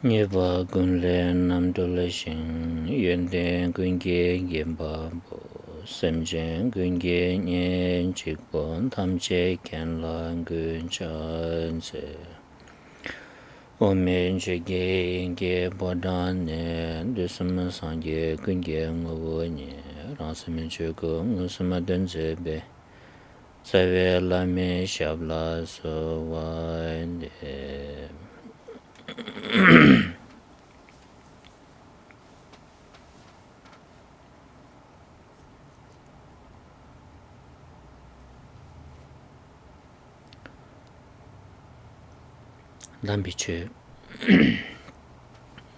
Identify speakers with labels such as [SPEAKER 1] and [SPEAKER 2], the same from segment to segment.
[SPEAKER 1] Nyeba gunle namdula shing, yende gunge yenpa bo, semjen gunge nyen chikpo, tamche kenla gun chanse. Omen chege nge bodan ne, dusuma sangye gunge ngobo nye, ransamen chego ngusuma dunze be, sawe lame shabla so wande. Lambiche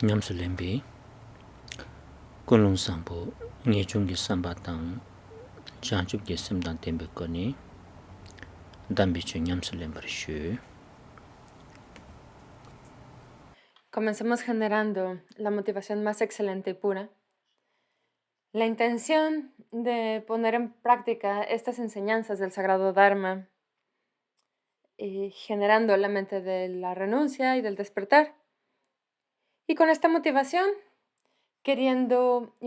[SPEAKER 1] nyamsu lembi kulung sampo ngechungi sambatang janchubge simdang tembe koni dambiche nyamsu lembar shu.
[SPEAKER 2] Comencemos generando la motivación más excelente y pura. La intención de poner en práctica estas enseñanzas del Sagrado Dharma, generando la mente de la renuncia y del despertar. Y con esta motivación, queriendo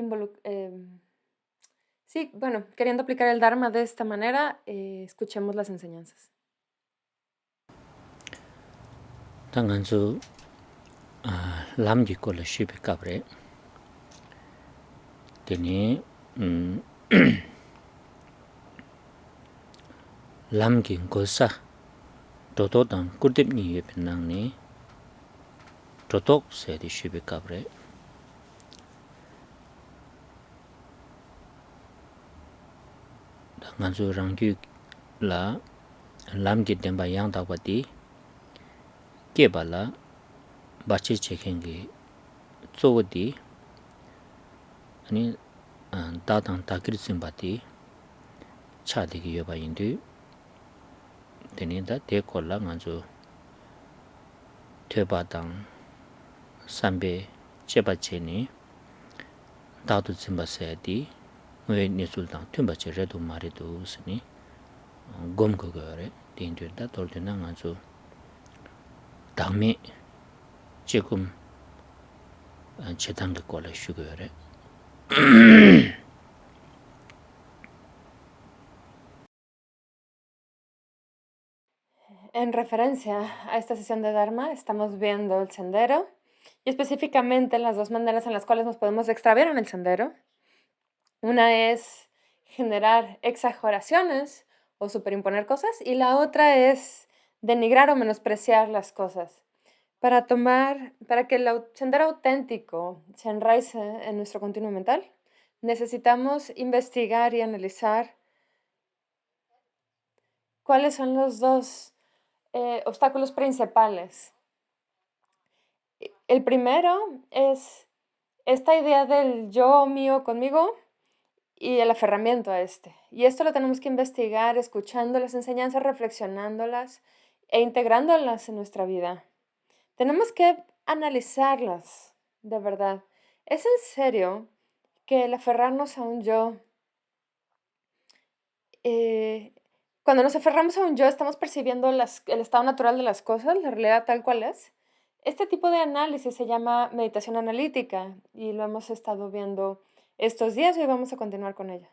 [SPEAKER 2] aplicar el Dharma de esta manera, escuchemos las enseñanzas.
[SPEAKER 1] Tanganzu lamji kola shibi kabre. Teni lamgi ngosa toto tang kurdib niye pinang ni totok se di shibi kabre. Tanganzu rangyu la lamgi denpa yang dakwati keba la bachi chekengi tsowadi ani dadang takir zimbati chadigi yoba indu teni da deko la nganzu teba dang sambe cheba cheni dadu zimba sayadi nguye nisul dang tunba che redu maridu usini gom gogo yore dindu da toldu na nganzu dangme chekum chetangi kola shugo yore.
[SPEAKER 2] En referencia a esta sesión de Dharma, estamos viendo el sendero y específicamente las dos maneras en las cuales nos podemos extraviar en el sendero. Una es generar exageraciones o superimponer cosas y la otra es denigrar o menospreciar las cosas. Para que el sendero auténtico se enraice en nuestro continuo mental, necesitamos investigar y analizar cuáles son los dos obstáculos principales. El primero es esta idea del yo mío conmigo y el aferramiento a este. Y esto lo tenemos que investigar escuchando las enseñanzas, reflexionándolas e integrándolas en nuestra vida. Tenemos que analizarlas, de verdad. ¿Es en serio que el aferrarnos a un yo, cuando nos aferramos a un yo, estamos percibiendo el estado natural de las cosas, la realidad tal cual es? Este tipo de análisis se llama meditación analítica y lo hemos estado viendo estos días y hoy vamos a continuar con ella.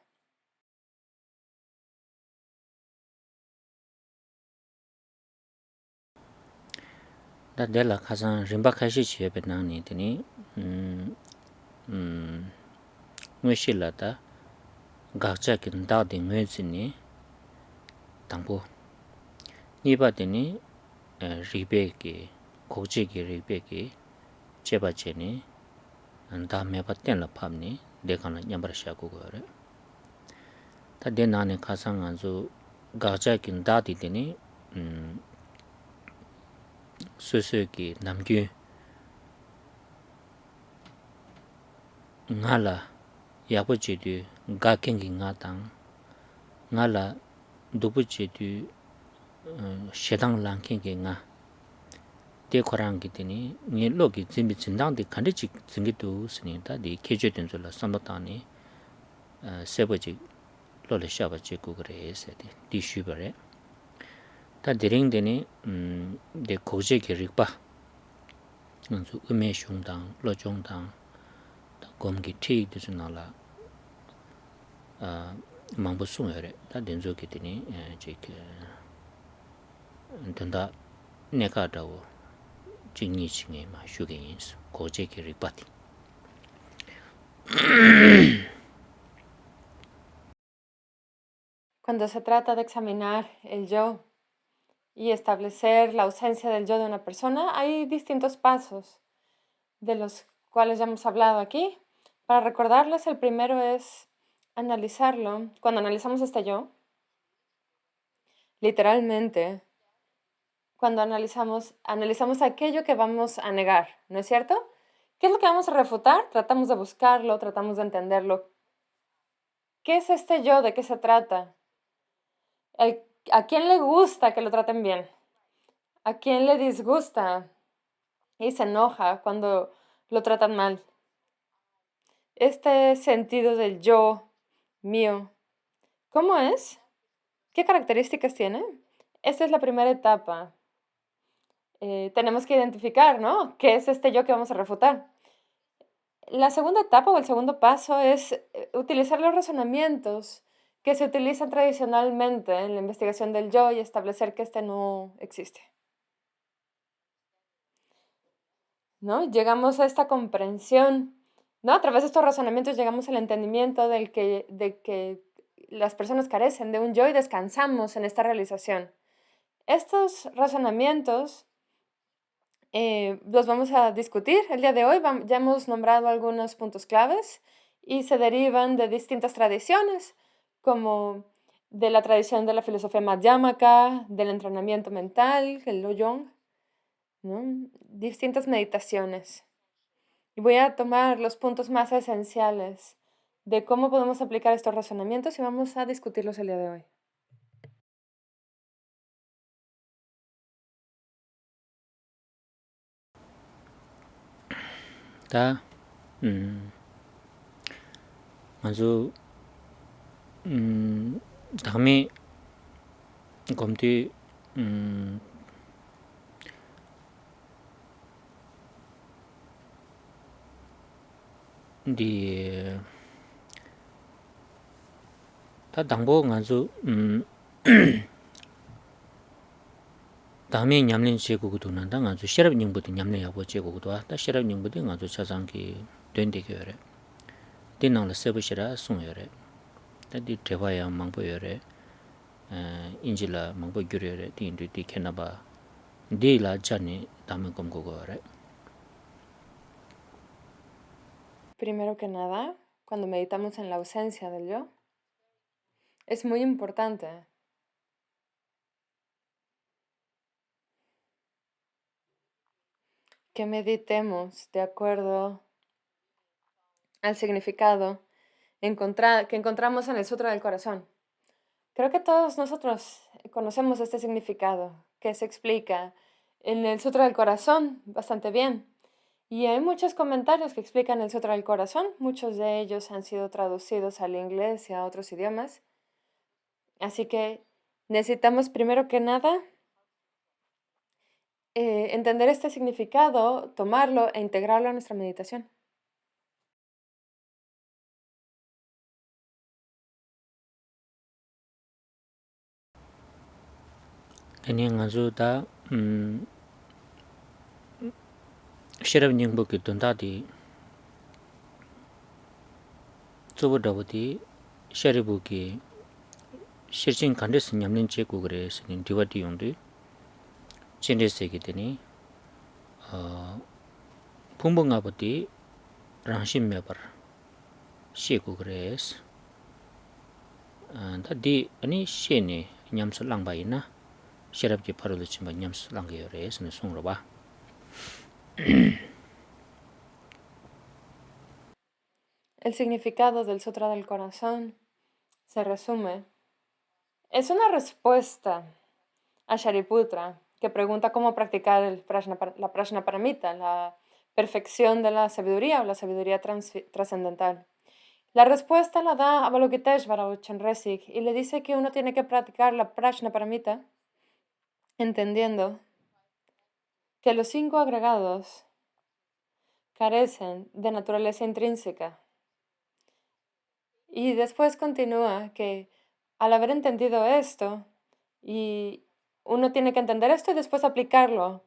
[SPEAKER 1] Da dela khasang rimba khashi chiye pinang ni teni ngui shila da gakcha kin dadi ngui zini tangpo nipa teni rikbe ki kokchi ki rikbe ki cheba che ni da mepa tenla pamni dekana nyambara shaku go re ta de nani khasang anzu gakcha kin dadi teni susu ki namgyu nga la yapu che du ga kengi nga tang nga la dupu che du shedang lang kengi nga de korang ki teni nye lo ki zimbi zindang di kandi chik zingi du sini ta di kecho tenzo la sambatang ni sebo chik lo le shaba che kukure se di shubare ta diring teni de kokche ki rikpa nganzu ume shung dang lo chong dang gom gi thi de na la mang bu sung yore ta den zo ki tini je ke tanda ne ka da wo jing ni ching ma shu ge yin su ko je ki ri pa ti
[SPEAKER 2] Cuando se trata de examinar el yo y establecer la ausencia del yo de una persona, hay distintos pasos de los cuales ya hemos hablado aquí. Para recordarles, el primero es analizarlo. Cuando analizamos este yo, literalmente, cuando analizamos aquello que vamos a negar, ¿no es cierto? ¿Qué es lo que vamos a refutar? Tratamos de buscarlo, tratamos de entenderlo. ¿Qué es este yo? ¿De qué se trata? ¿A quién le gusta que lo traten bien? ¿A quién le disgusta y se enoja cuando lo tratan mal? Este sentido del yo, mío, ¿cómo es? ¿Qué características tiene? Esta es la primera etapa. Tenemos que identificar, ¿no? ¿Qué es este yo que vamos a refutar? La segunda etapa o el segundo paso es utilizar los razonamientos que se utilizan tradicionalmente en la investigación del yo y establecer que este no existe, ¿no? Llegamos a esta comprensión, ¿no? A través de estos razonamientos llegamos al entendimiento de que las personas carecen de un yo y descansamos en esta realización. Estos razonamientos los vamos a discutir el día de hoy. Ya hemos nombrado algunos puntos claves y se derivan de distintas tradiciones, como de la tradición de la filosofía madhyamaka, del entrenamiento mental, el Lojong, ¿no? Distintas meditaciones. Y voy a tomar los puntos más esenciales de cómo podemos aplicar estos razonamientos y vamos a discutirlos el día de hoy.
[SPEAKER 1] ta nganzu dami gom ti di ta dangbo nganzu dami nyamlin che gu du nan da nganzu sherab ning bu de nyamlin ya bo che gu du ta sherab ning bu de nganzu cha sang ki den de ge yore din nang la se bu shira sung yore ta di treba ya mang bo yore injila mang bo gyur yore di indi di kena ba di la jani dami gom go yore.
[SPEAKER 2] Primero que nada, cuando meditamos en la ausencia del yo, es muy importante que meditemos de acuerdo al significado que encontramos en el Sutra del Corazón. Creo que todos nosotros conocemos este significado que se explica en el Sutra del Corazón bastante bien. Y hay muchos comentarios que explican el Sutra del Corazón. Muchos de ellos han sido traducidos al inglés y a otros idiomas. Así que necesitamos primero que nada entender este significado, tomarlo e integrarlo a nuestra meditación.
[SPEAKER 1] Ani nganzu da sherab ning bu ki dunda di zubu da bu di sheribu ki shirchin kandes nyamlin che gu gre sin diwa di yong di chinde se ki teni phumbu nga bu di rangshim me par she gu gre es da di ani she ne nyamsu lang ba ina sherab ki parul chimba nyamsu lang ge yore es ne sung ro ba.
[SPEAKER 2] El significado del Sutra del Corazón se resume. Es una respuesta a Shariputra, que pregunta cómo practicar la Prajnaparamita, la perfección de la sabiduría o la sabiduría trascendental. La respuesta la da Avalokiteshvara o Chenrezig y le dice que uno tiene que practicar la Prajnaparamita entendiendo que los 5 agregados carecen de naturaleza intrínseca. Y después continúa que al haber entendido esto, y uno tiene que entender esto y después aplicarlo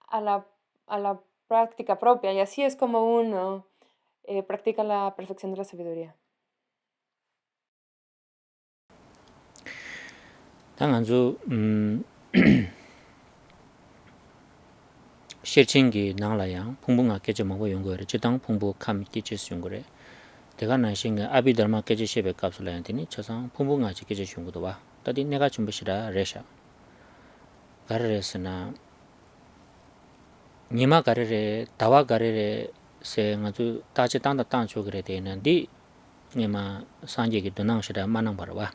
[SPEAKER 2] a la práctica propia, y así es como uno practica la perfección de la sabiduría.
[SPEAKER 1] 당한주 실친기 나라양 풍부가 깨져 먹고 연구를 지당 풍부 감 끼칠 수 연구를 내가 나신가 아비들마 깨지 쉐베 값을한테니 저상 풍부가 깨져 연구도 와 따디 내가 준비시라 레샤 가르레스나 니마 가르레 다와 가르레 세 아주 따지 땅다 땅 쪽으로 되는데 니마 산지기 도낭시라 만능 바로 와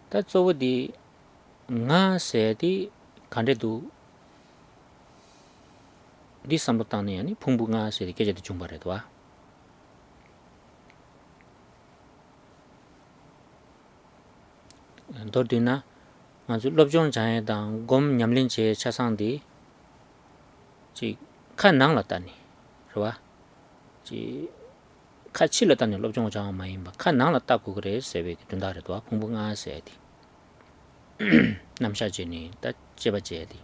[SPEAKER 1] 다 저거디 nga se di kande du di sambutan yani phungbu nga se di keje di jungbare dwa dordina nga zu lobjong jae dang gom nyamlin che chasang di ji khan nang la tani rwa ji khachi la tani lobjong jae ma yin ba khan nang la ta ku gre se be ki dunda re dwa phungbu nga se di namsha je ni ta cheba je di.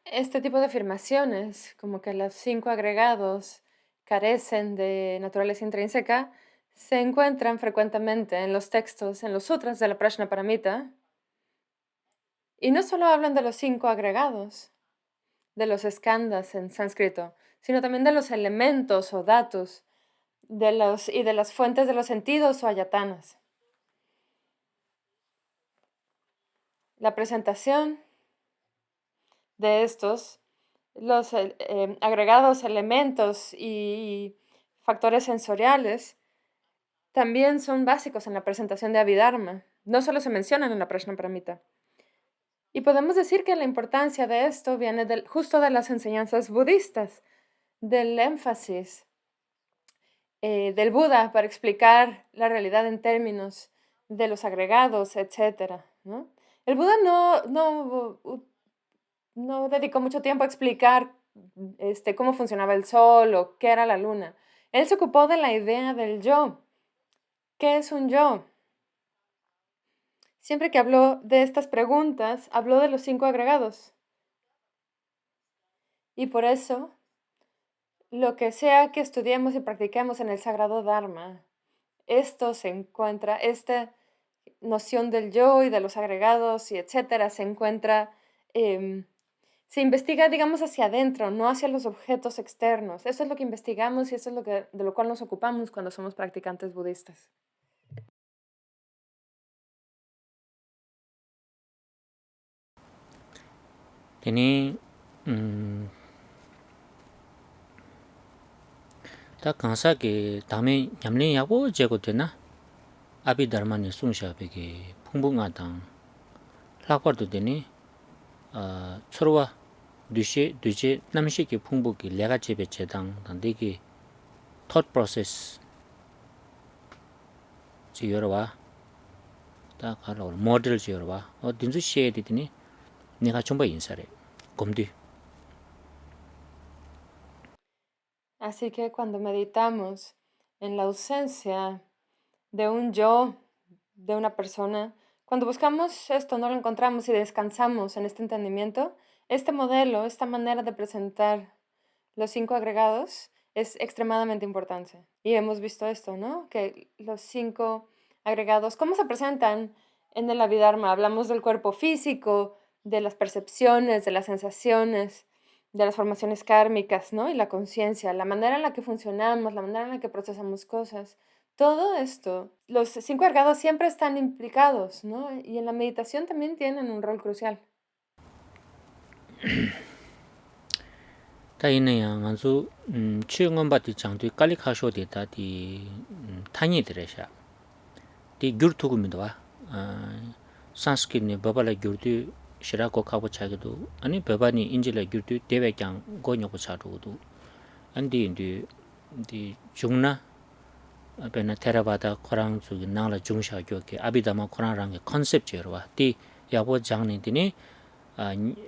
[SPEAKER 2] Este tipo de afirmaciones, como que los 5 agregados carecen de naturaleza intrínseca, se encuentran frecuentemente en los textos, en los sutras de la Prajnaparamita. Y no solo hablan de los 5 agregados, de los skandhas en sánscrito, sino también de los elementos o datos y de las fuentes de los sentidos o ayatanas. La presentación de estos, los agregados elementos y factores sensoriales, también son básicos en la presentación de Abhidharma. No solo se mencionan en la Prajnaparamita. Y podemos decir que la importancia de esto viene justo de las enseñanzas budistas, del énfasis del Buda para explicar la realidad en términos de los agregados, etc. ¿no? El Buda no dedicó mucho tiempo a explicar cómo funcionaba el sol o qué era la luna. Él se ocupó de la idea del yo. ¿Qué es un yo? Siempre que habló de estas preguntas, habló de los 5 agregados. Y por eso, lo que sea que estudiemos y practiquemos en el Sagrado Dharma, esto se encuentra, esta noción del yo y de los agregados y etcétera, se encuentra, se investiga, digamos, hacia adentro, no hacia los objetos externos. Eso es lo que investigamos y eso es de lo cual nos ocupamos cuando somos practicantes budistas.
[SPEAKER 1] Teni 다 강사게 다음에 냠린 야고 제고 되나 아비다르마니 숭샤베게 풍붕아당 라과도 되니 서로와 뒤제 남식이 풍부기 내가 집에 제당 단대기 thought process 지여와 다 가로 모델 지여와 딘주 시에 되니 내가 전부 인사래 검디.
[SPEAKER 2] Así que cuando meditamos en la ausencia de un yo, de una persona, cuando buscamos esto, no lo encontramos y descansamos en este entendimiento, este modelo, esta manera de presentar los 5 agregados es extremadamente importante. Y hemos visto esto, ¿no? Que los 5 agregados, ¿cómo se presentan en el Abhidharma? Hablamos del cuerpo físico, de las percepciones, de las sensaciones, de las formaciones kármicas, ¿no? Y la conciencia, la manera en la que funcionamos, la manera en la que procesamos cosas. Todo esto, los 5 agregados siempre están implicados, ¿no? Y en la meditación también tienen un rol crucial.
[SPEAKER 1] 다이네야 안수 치용은 받디 장도 깔리카쇼데다 디 타니드레샤 디 규르투구미도 와 산스키네 바발라 규르투 시라고 카고 차기도 아니 베바니 인질라 규르투 데베짱 고녀고 차루도 안디 디 중나 베나 테라바다 코랑 주기 나라 중샤교게 아비다마 코랑랑게 컨셉 제로와 디 야보 장니디니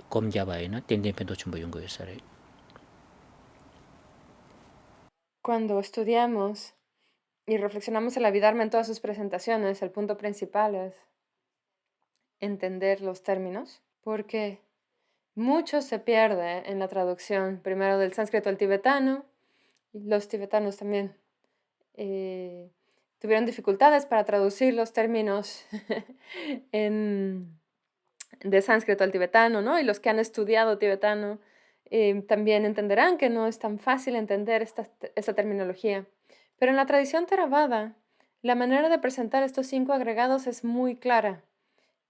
[SPEAKER 1] 검자바이나 땡땡pen도 첨부 연구했어요.
[SPEAKER 2] Cuando estudiamos y reflexionamos en la Abhidharma en todas sus presentaciones, el punto principal es entender los términos, porque mucho se pierde en la traducción, primero del sánscrito al tibetano, y los tibetanos también tuvieron dificultades para traducir los términos de sánscrito al tibetano, ¿no? Y los que han estudiado tibetano también entenderán que no es tan fácil entender esta terminología. Pero en la tradición Theravada, la manera de presentar estos 5 agregados es muy clara.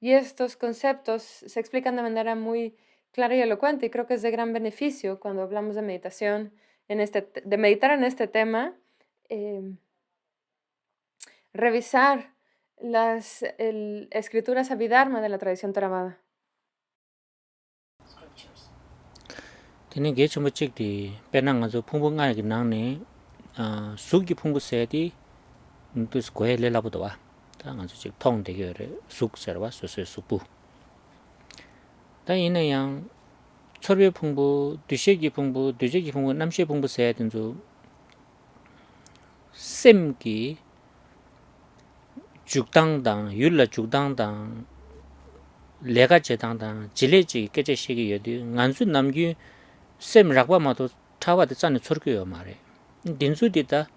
[SPEAKER 2] Y estos conceptos se explican de manera muy clara y elocuente, y creo que es de gran beneficio cuando hablamos de meditación, de meditar en este tema, revisar las escrituras Abhidharma de la tradición Theravada.
[SPEAKER 1] Tiene que echar mucho de penang azo 풍부가 그 나네 수기 풍부세디 또 고해를 라보도 와. 당 아주 즉 통되게 숙서와 소소 수부. 다 이내양 철배 풍부, 뒤세기 풍부, 뒤제기 풍부, 남시 풍부 세야 된주 셈기 죽당당 율라 죽당당 레가 제당당 지레지 깨제시기 여디 안수 남기 셈 락바마도 타와드 짠이 철교요 말해 딘수디다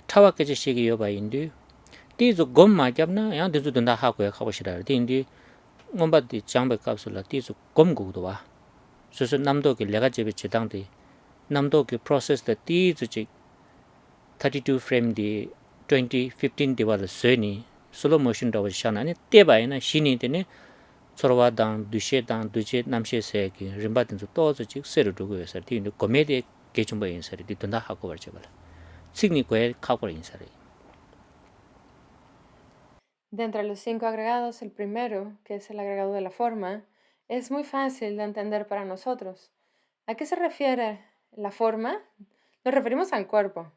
[SPEAKER 1] 타와 깨제시기 여바인데 디조 검마 잡나 야 디조 된다 하고야 가보시라 딘디 엄바디 장배 값을라 디조 검고도 와 그래서 남도기 레가 제베 제당디 남도기 프로세스 디조지 32 frame di 2015 diwar seni slow motion da washana ne te bai na shini de ne chorwa dang dushe dang duje namshe se ki rimba den zu to zu chi seru du go yesa ti ne comedy ge chum ba yin sari di tunda ha ko bar che bala signi ko ka ko yin sari.
[SPEAKER 2] De entre los 5 agregados, el primero, que es el agregado de la forma, es muy fácil de entender para nosotros. ¿A qué se refiere la forma? Nos referimos al cuerpo.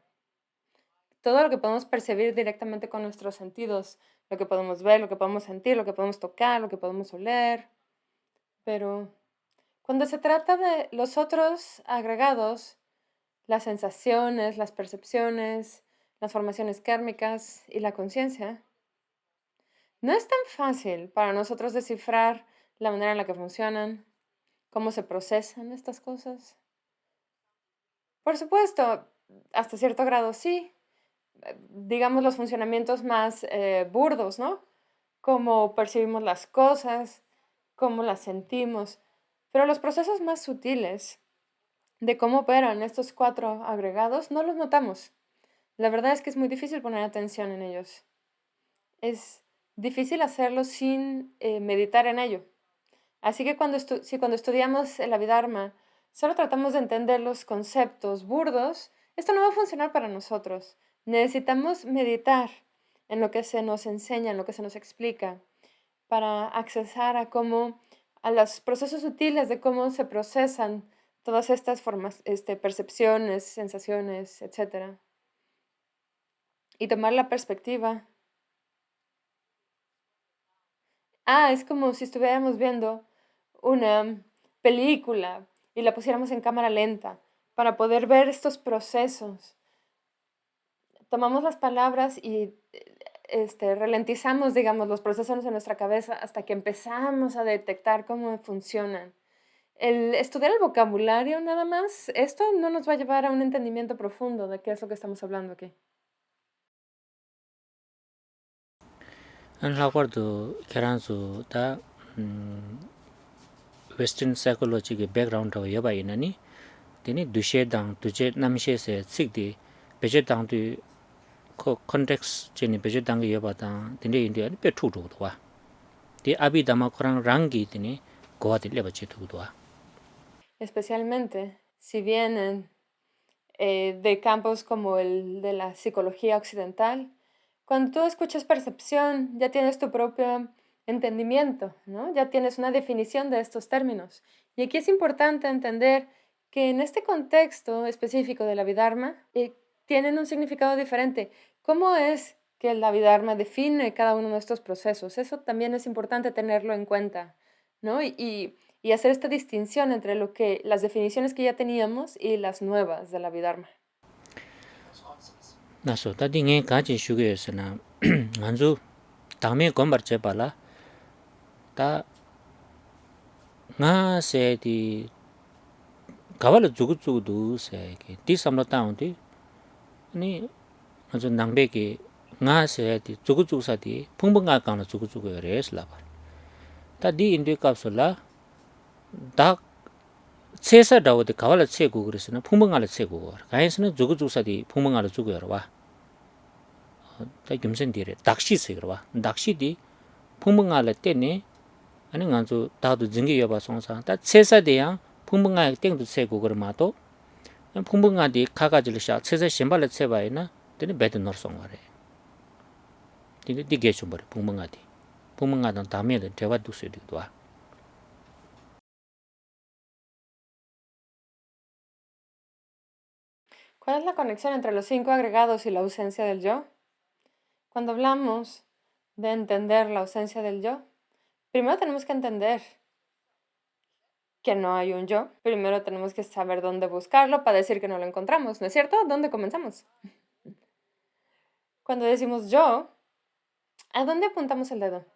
[SPEAKER 2] Todo lo que podemos percibir directamente con nuestros sentidos, lo que podemos ver, lo que podemos sentir, lo que podemos tocar, lo que podemos oler. Pero cuando se trata de los otros agregados, las sensaciones, las percepciones, las formaciones kármicas y la conciencia, no es tan fácil para nosotros descifrar la manera en la que funcionan, cómo se procesan estas cosas. Por supuesto, hasta cierto grado sí, digamos los funcionamientos más burdos, ¿no? Cómo percibimos las cosas, cómo las sentimos, pero los procesos más sutiles de cómo operan estos 4 agregados no los notamos. La verdad es que es muy difícil poner atención en ellos. Es difícil hacerlo sin meditar en ello. Así que cuando estudiamos el Abhidharma, solo tratamos de entender los conceptos burdos, esto no va a funcionar para nosotros. Necesitamos meditar en lo que se nos enseña, en lo que se nos explica, para accesar a los procesos sutiles de cómo se procesan todas estas formas, percepciones, sensaciones, etc. Y tomar la perspectiva. Es como si estuviéramos viendo una película y la pusiéramos en cámara lenta para poder ver estos procesos. Tomamos las palabras y ralentizamos, digamos, los procesos en nuestra cabeza hasta que empezamos a detectar cómo funcionan. El estudiar el vocabulario nada más, esto no nos va a llevar a un entendimiento profundo de qué es lo que estamos hablando aquí.
[SPEAKER 1] An lagwardo keranzu da western psychology ge background ro yoba inani tini dushe dang duje namshe se sikdi beje dang du context jeni beje dang yoba dang tini india ni pe thu do wa di abhidhamma korang rangi tini goa de leba che thu do wa.
[SPEAKER 2] Especialmente si vienen de campos como el de la psicología occidental. Cuando tú escuchas percepción, ya tienes tu propio entendimiento, ¿no? Ya tienes una definición de estos términos. Y aquí es importante entender que en este contexto específico de la Abhidharma tienen un significado diferente. ¿Cómo es que la Abhidharma define cada uno de estos procesos? Eso también es importante tenerlo en cuenta, ¿no? Y y hacer esta distinción entre las definiciones que ya teníamos y las nuevas de la Abhidharma.
[SPEAKER 1] 나서 다딩에 가지 슈게스나 안주 당면 건버체 발라 다 나세디 가발을 주고주고도 세게 디삼로 다운디 아니 아주 낭베게 나세디 주고주고사디 풍분가 강나 주고주고 레스라 다디 인디 캡슐라 다 세사 다오데 가발을 채고 그랬으나 풍분가를 채고 가인스는 주고주고사디 풍분가를 주고 여러와 다 김선디레 닥시스 그러와 닥시디 풍분가를 때네 아니 간주 다도 증기 여바 송사 다 세사대야 풍분가 땡도 세고 그러마도 풍분가디 가가지를 샤 세세 신발을 채바이나 되는 배드 넣었송거래 근데 디게 좀 버려 풍분가는 다음에는 대화도 쓰기도 와
[SPEAKER 2] ¿Cuál es la conexión entre los 5 agregados y la ausencia del yo? Cuando hablamos de entender la ausencia del yo, primero tenemos que entender que no hay un yo. Primero tenemos que saber dónde buscarlo para decir que no lo encontramos, ¿no es cierto? ¿Dónde comenzamos? Cuando decimos yo, ¿a dónde apuntamos el dedo?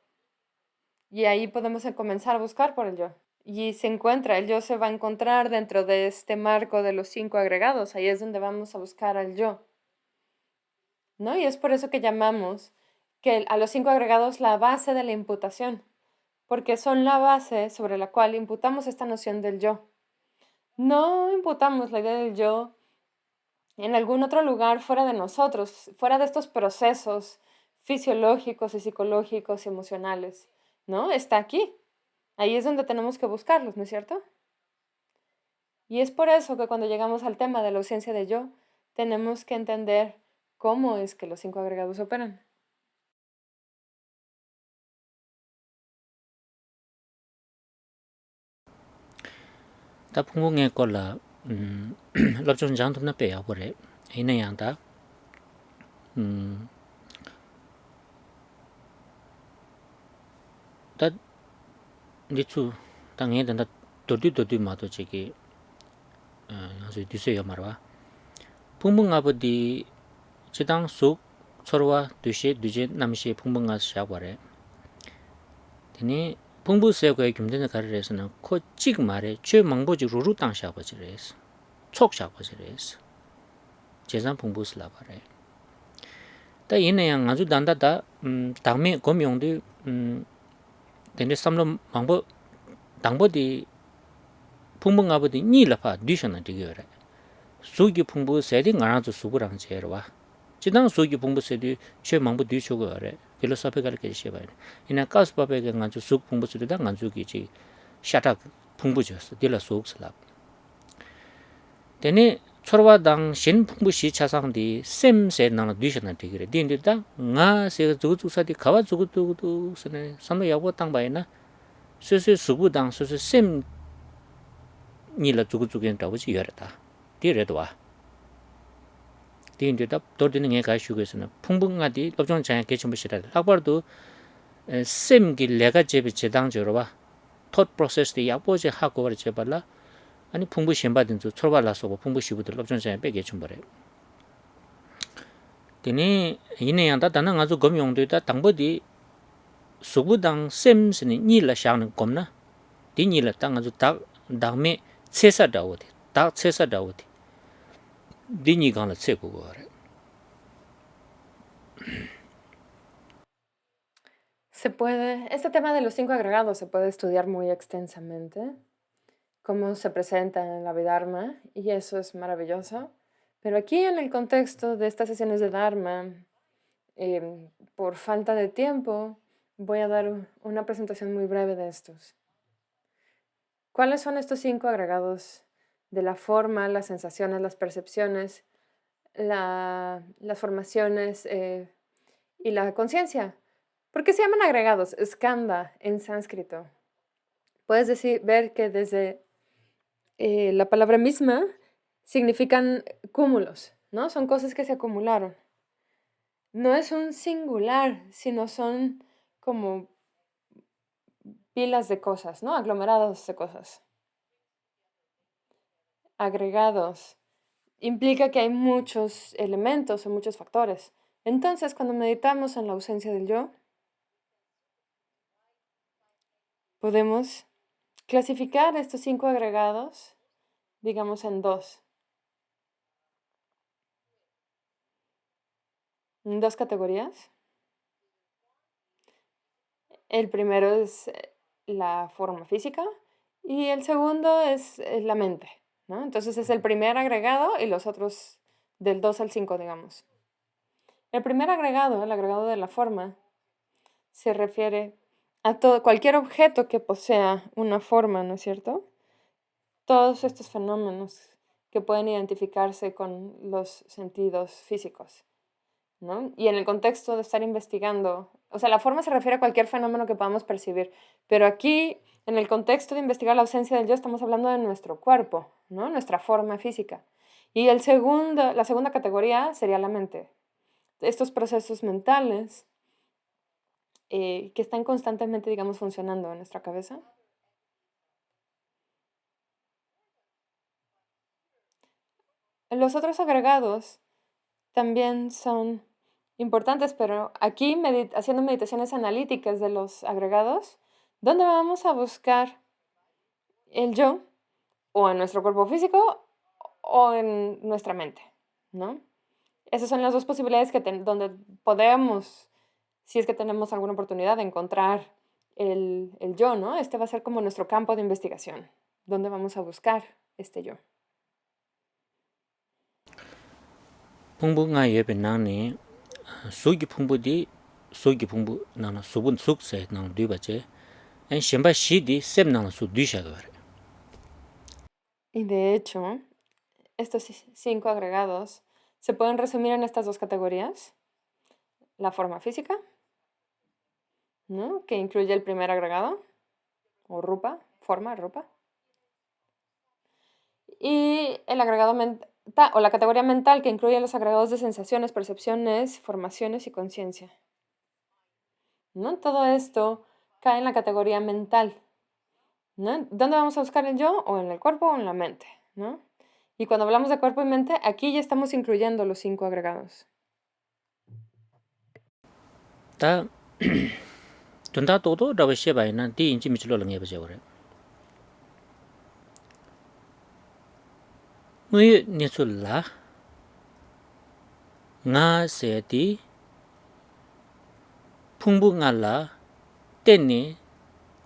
[SPEAKER 2] Y ahí podemos comenzar a buscar por el yo. Y se encuentra, el yo se va a encontrar dentro de este marco de los 5 agregados. Ahí es donde vamos a buscar al yo, ¿no? Y es por eso que llamamos a los 5 agregados la base de la imputación, porque son la base sobre la cual imputamos esta noción del yo. No imputamos la idea del yo en algún otro lugar fuera de nosotros, fuera de estos procesos fisiológicos y psicológicos y emocionales, ¿no? Está aquí. Ahí es donde tenemos que buscarlos, ¿no es cierto? Y es por eso que cuando llegamos al tema de la ausencia de yo, tenemos que entender cómo es que los 5 agregados operan.
[SPEAKER 1] 다 풍분의 걸라 럽존 장도나 빼야 버래 이내양다 다 니추 당에 된다 도디도디 마도 저기 아주 디세요 말와 풍분아버디 지당 속 서로와 뒤시 뒤제 남시 풍분아 샤버래 되니 풍부세고의 김전의 가르에서는 코찍 말에 최망보지 루루 땅 샤버지레스 촉 샤버지레스 재산 풍부스라 바래 다 이내양 아주 단다다 당매 검용도 근데 삼로 망보 당보디 풍분아버디 니라파 뒤셔나 되게래 수기 풍부 세디 가나도 수부랑 제로와 지당 수기 풍부 세디 최망보 뒤쇼거래 필로소피컬 계시바이 이나 카스바베가 간주 수 풍부 세디다 간주기지 샤타 풍부졌어 딜라 속슬라 데네 초로와당 신 풍부시 차상디 셈세 나나 뒤셔나 되게래 딘디다 nga se 주주사디 가와 주구도 선에 삼로 야보 땅 바이나 스스 수부당 스스 셈 니라 주구주겐 다고지 여르다 디레도 와 디인데다 도르는 게 가시고서는 풍분가디 법정 장애 개침부시라 학벌도 셈기 내가 제비 제당적으로 봐 톳 프로세스도 야보제 하고 버려 제발라 아니 풍부 신받은 저 초발라서 풍부 시부들 법정 장애 빼게 좀 버려 되니 이내양다 다는 아주 검용도다 당보디 수부당 셈스니 니라 샤는 겁나 디니라 땅 아주 딱 다음에 세사다오디 딱 세사다오디 디니 간을 세고 거래
[SPEAKER 2] Este tema de los 5 agregados se puede estudiar muy extensamente, cómo se presenta en la Abhidharma, y eso es maravilloso. Pero aquí en el contexto de estas sesiones de Dharma, por falta de tiempo, voy a dar una presentación muy breve de estos. ¿Cuáles son estos 5 agregados de la forma, las sensaciones, las percepciones, las formaciones y la conciencia? ¿Por qué se llaman agregados? Skanda en sánscrito. Puedes ver que desde la palabra misma significan cúmulos, ¿no? Son cosas que se acumularon. No es un singular, sino son como pilas de cosas, ¿no? Aglomerados de cosas. Agregados implica que hay muchos elementos o muchos factores. Entonces, cuando meditamos en la ausencia del yo, podemos clasificar estos 5 agregados, digamos, en dos categorías. El primero es la forma física y el segundo es la mente, ¿no? Entonces es el primer agregado y los otros del 2 al 5, digamos. El primer agregado, el agregado de la forma, se refiere a cualquier objeto que posea una forma, ¿no es cierto? Todos estos fenómenos que pueden identificarse con los sentidos físicos, ¿no? Y en el contexto de estar investigando, o sea, la forma se refiere a cualquier fenómeno que podamos percibir, pero aquí, en el contexto de investigar la ausencia del yo, estamos hablando de nuestro cuerpo, ¿no? Nuestra forma física. Y la segunda categoría sería la mente. Estos procesos mentales que están constantemente, digamos, funcionando en nuestra cabeza. Los otros agregados también son importantes, pero aquí haciendo meditaciones analíticas de los agregados, ¿dónde vamos a buscar el yo? O en nuestro cuerpo físico o en nuestra mente, ¿no? Esas son las dos posibilidades donde podemos, si es que tenemos alguna oportunidad de encontrar el yo, ¿no? Este va a ser como nuestro campo de investigación, donde vamos a buscar este yo.
[SPEAKER 1] 풍부 nga yebe nangni sugi 풍부 di sugi 풍부 nang subun sukse nang duba che en shimba shi di sem nang su dusha gare.
[SPEAKER 2] Y de hecho, estos 5 agregados se pueden resumir en estas dos categorías. La forma física, ¿no? Que incluye el primer agregado, o rupa, forma, rupa. Y el agregado mental, o la categoría mental, que incluye los agregados de sensaciones, percepciones, formaciones y conciencia, ¿no? Todo esto cae en la categoría mental, ¿no? ¿Dónde vamos a buscar el yo? O en el cuerpo o en la mente, ¿no? Y cuando hablamos de cuerpo y mente, aquí ya estamos incluyendo los 5 agregados.
[SPEAKER 1] Ta tunda todo rawa sheba ina di inchi michilo la ngeba jawre. Nguye nisul la nga se di 풍부 nga la teni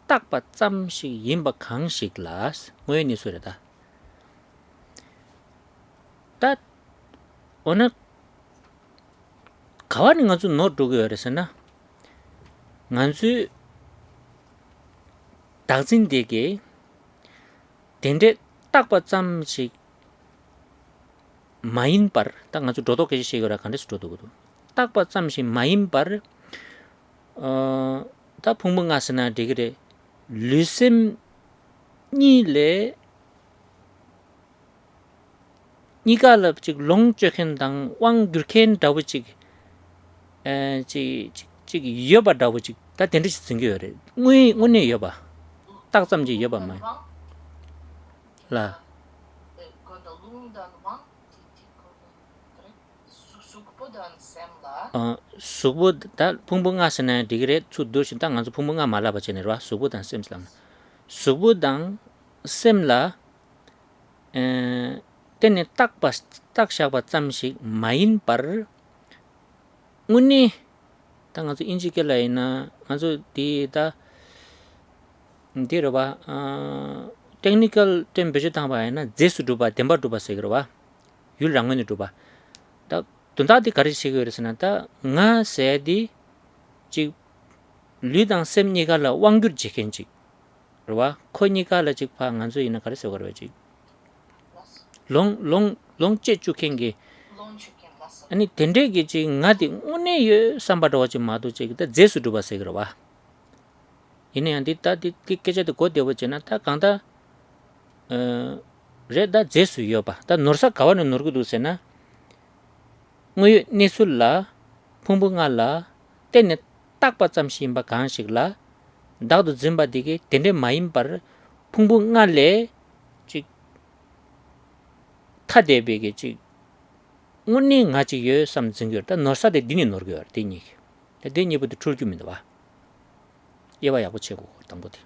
[SPEAKER 1] takpa tsamshik yinba kangshik las nguye nisurida. Ta ona kawani nga zu no dhugu yoresa na nga zu dakzin degi dende takpa tsamshik mayin par ta nga zu dodo keshi shigara kandis dodo gudu. Takpa tsamshik mayin par ta 풍부 nga sana degire lysim ni le niga la chik long chokhen dang wang gyurken dawu chik chik yoba dawu chik ta dendri chik tsingyo yore ngune yoba tak samji yoba may la sukbu ta pungbu nga sana digire tsu durshin ta nganzu pungbu nga mala bache nirwa sukbu dang sem slam sukbu dang sem la tene tak shakba tsamshik mayin par ngune ta nganzu inchi ke la ina nganzu di ta di rwa technical term beche tangba ina zesu dhuba demba dhuba sekirwa yul rangwani dhuba ta tunda di kari shikirasana ta nga se di chik lu dang sem niga la wangyur jiken chik rwa ko niga la chik pa nganzu ina kari sekarwa chik long che chukengi 아니 덴데기 지 나디 오네 삼바도 지 마도 지 그 제수도 바세 그러와 이네 안디 따디 티케제도 고데버잖아 다 강다 레다 제수요 봐다 노르사 가와는 노르고도세나 뭐 니술라 풍붕알라 때네 딱바짬 심바 간식라 다도 짐바디게 텐데 마임바 풍부가래 지 타데베게 지 운니 가지여 삼증겨다 너사데 디니 너겨 디니 데니부터 출주민다 봐 예바야 붙이고 당보디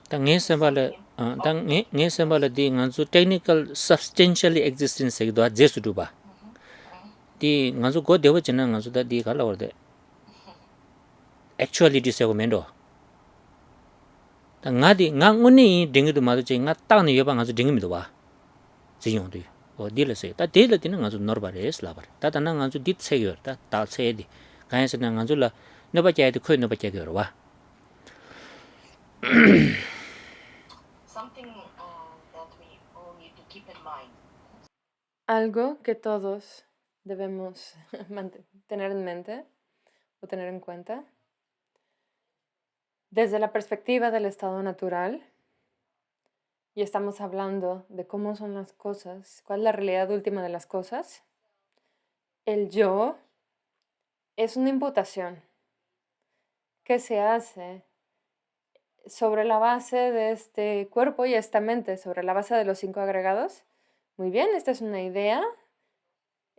[SPEAKER 1] 당에 sembal에 당에 sembal에 디 nganzu technical substantially existence segdo jesudu ba di nganzu go dewa chena nganzu da di kala orde actuality sego mendo da ngadi nganguni dingidu madu che nga tang yoba nganzu dingimido ba jiyongdu o dile se ta dile tin nganzu norbare slabar ta ta nganzu dit segyor ta ta sedi kaisa nganzu la noba jaide khoi noba jagyor ba
[SPEAKER 3] Something that we all need to keep in mind.
[SPEAKER 2] Algo que todos debemos tener en mente o tener en cuenta desde la perspectiva del estado natural, y estamos hablando de cómo son las cosas, cuál es la realidad última de las cosas. El yo es una imputación que se hace sobre la base de este cuerpo y esta mente, sobre la base de los 5 agregados. Muy bien, esta es una idea,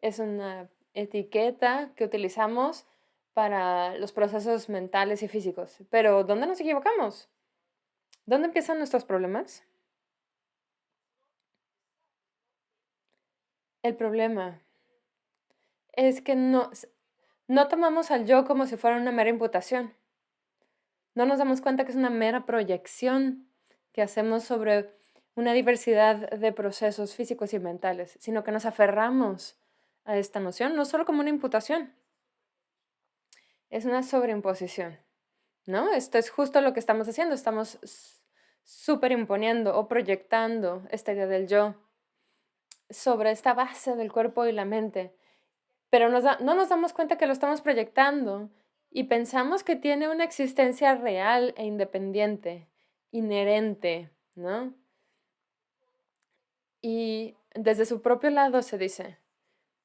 [SPEAKER 2] es una etiqueta que utilizamos para los procesos mentales y físicos. Pero ¿dónde nos equivocamos? ¿Dónde empiezan nuestros problemas? El problema es que no tomamos al yo como si fuera una mera imputación. No nos damos cuenta que es una mera proyección que hacemos sobre una diversidad de procesos físicos y mentales, sino que nos aferramos a esta noción, no solo como una imputación, es una sobreimposición, ¿no? Esto es justo lo que estamos haciendo, estamos superimponiendo o proyectando esta idea del yo sobre esta base del cuerpo y la mente, pero no nos damos cuenta que lo estamos proyectando y pensamos que tiene una existencia real e independiente, inherente, ¿no? Y desde su propio lado se dice,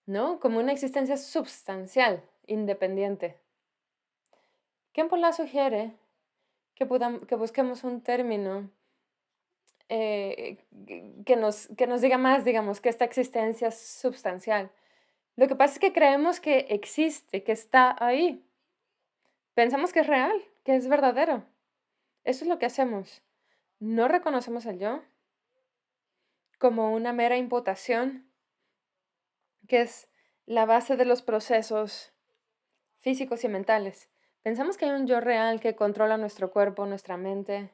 [SPEAKER 2] ¿no? Como una existencia substancial, independiente. Kempola sugiere que busquemos un término que nos diga más, digamos, que esta existencia es substancial. Lo que pasa es que creemos que existe, que está ahí. Pensamos que es real, que es verdadero. Eso es lo que hacemos. No reconocemos el yo como una mera imputación, que es la base de los procesos físicos y mentales. Pensamos que hay un yo real que controla nuestro cuerpo, nuestra mente.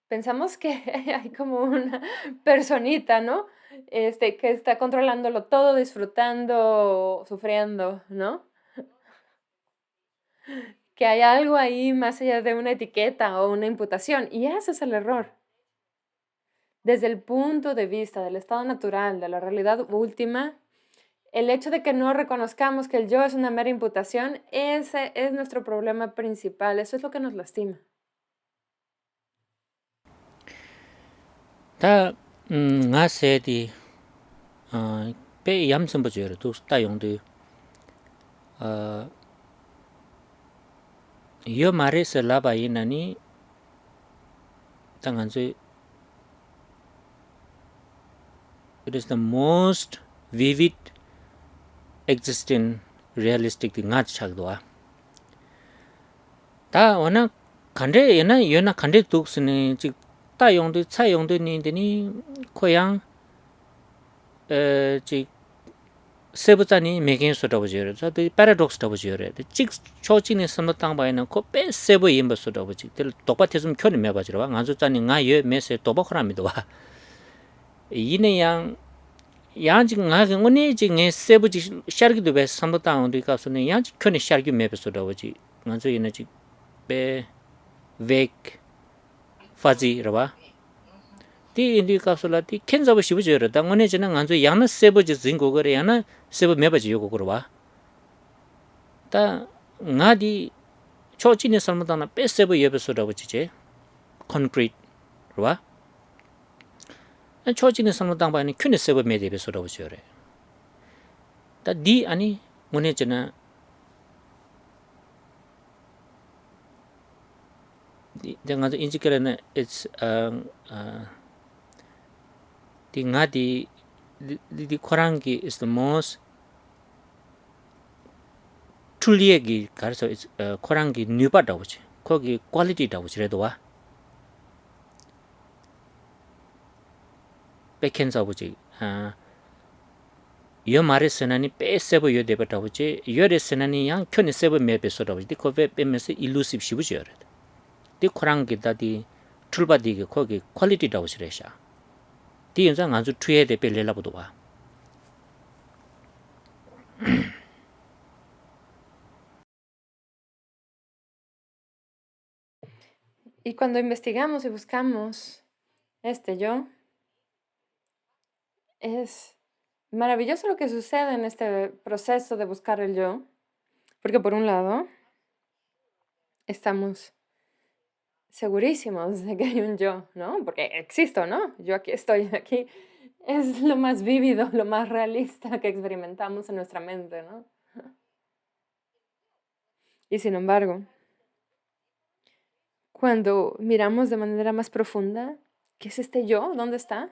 [SPEAKER 2] Pensamos que hay como una personita, ¿no? Que está controlándolo todo, disfrutando, sufriendo, ¿no? Que hay algo ahí más allá de una etiqueta o una imputación. Y ese es el error. Desde el punto de vista del estado natural, de la realidad última, el hecho de que no reconozcamos que el yo es una mera imputación, ese es nuestro problema principal. Eso es lo que nos lastima.
[SPEAKER 1] 다 nga se di pe yam sem bje re tu sta yong de yo mare se la ba yin ani tangan se it is the most vivid existing realistic nga chak do ta ona khande yana yona khande tuk sne chi ta yong de cha yong de ni de ni khoyang 지 세부자니 매긴 소다고 지어요. 저도 패러독스다고 지어요. 직 초진의 선도당 바에는 코페 세부 임버 소다고 지. 들 똑같아서 켜는 매 봐지러 와. 안주자니 나예 메세 도박하랍니다. 와. 이네 양 양직 나게 오니 지게 세부지 샤르기도 베 선도당 우리 가서는 양직 켜는 샤르기 매베 소다고 지. 안주 이네 지베 웨크 파지러 와. 디 인디 kapsula di kenzabu shibu jiro da ngone jina nganzu yana sebo ji zingo gore yana sebo meba ji yogo gore wa da nga di chochine salmadana pe sebo yebe soda wuchi je concrete wa chochine salmadang ba ni kyune sebo mede be soda wuchi yore da di ani ngone chena nga zo injikere na it's di nga di korangi is the most truly 가르쳐 코랑기 뉴바다 보지 거기 퀄리티다 보지래도 와 백엔서 보지 요 말에 쓰나니 빼세버 요 데버다 보지 요레 쓰나니 양 켜니 세버 메베서다 보지 거베 빼면서 일루시브 시부지 요래 디 코랑기다디 출바디게 거기 퀄리티다 보지래샤 디 연상 아주 투에 데 뺄래라보도 와
[SPEAKER 2] Y cuando investigamos y buscamos este yo, es maravilloso lo que sucede en este proceso de buscar el yo, porque por un lado estamos segurísimos de que hay un yo, ¿no? Porque existo, ¿no? Yo aquí estoy, aquí es lo más vívido, lo más realista que experimentamos en nuestra mente, ¿no? Y sin embargo, cuando miramos de manera más profunda, ¿qué es este yo? ¿Dónde está?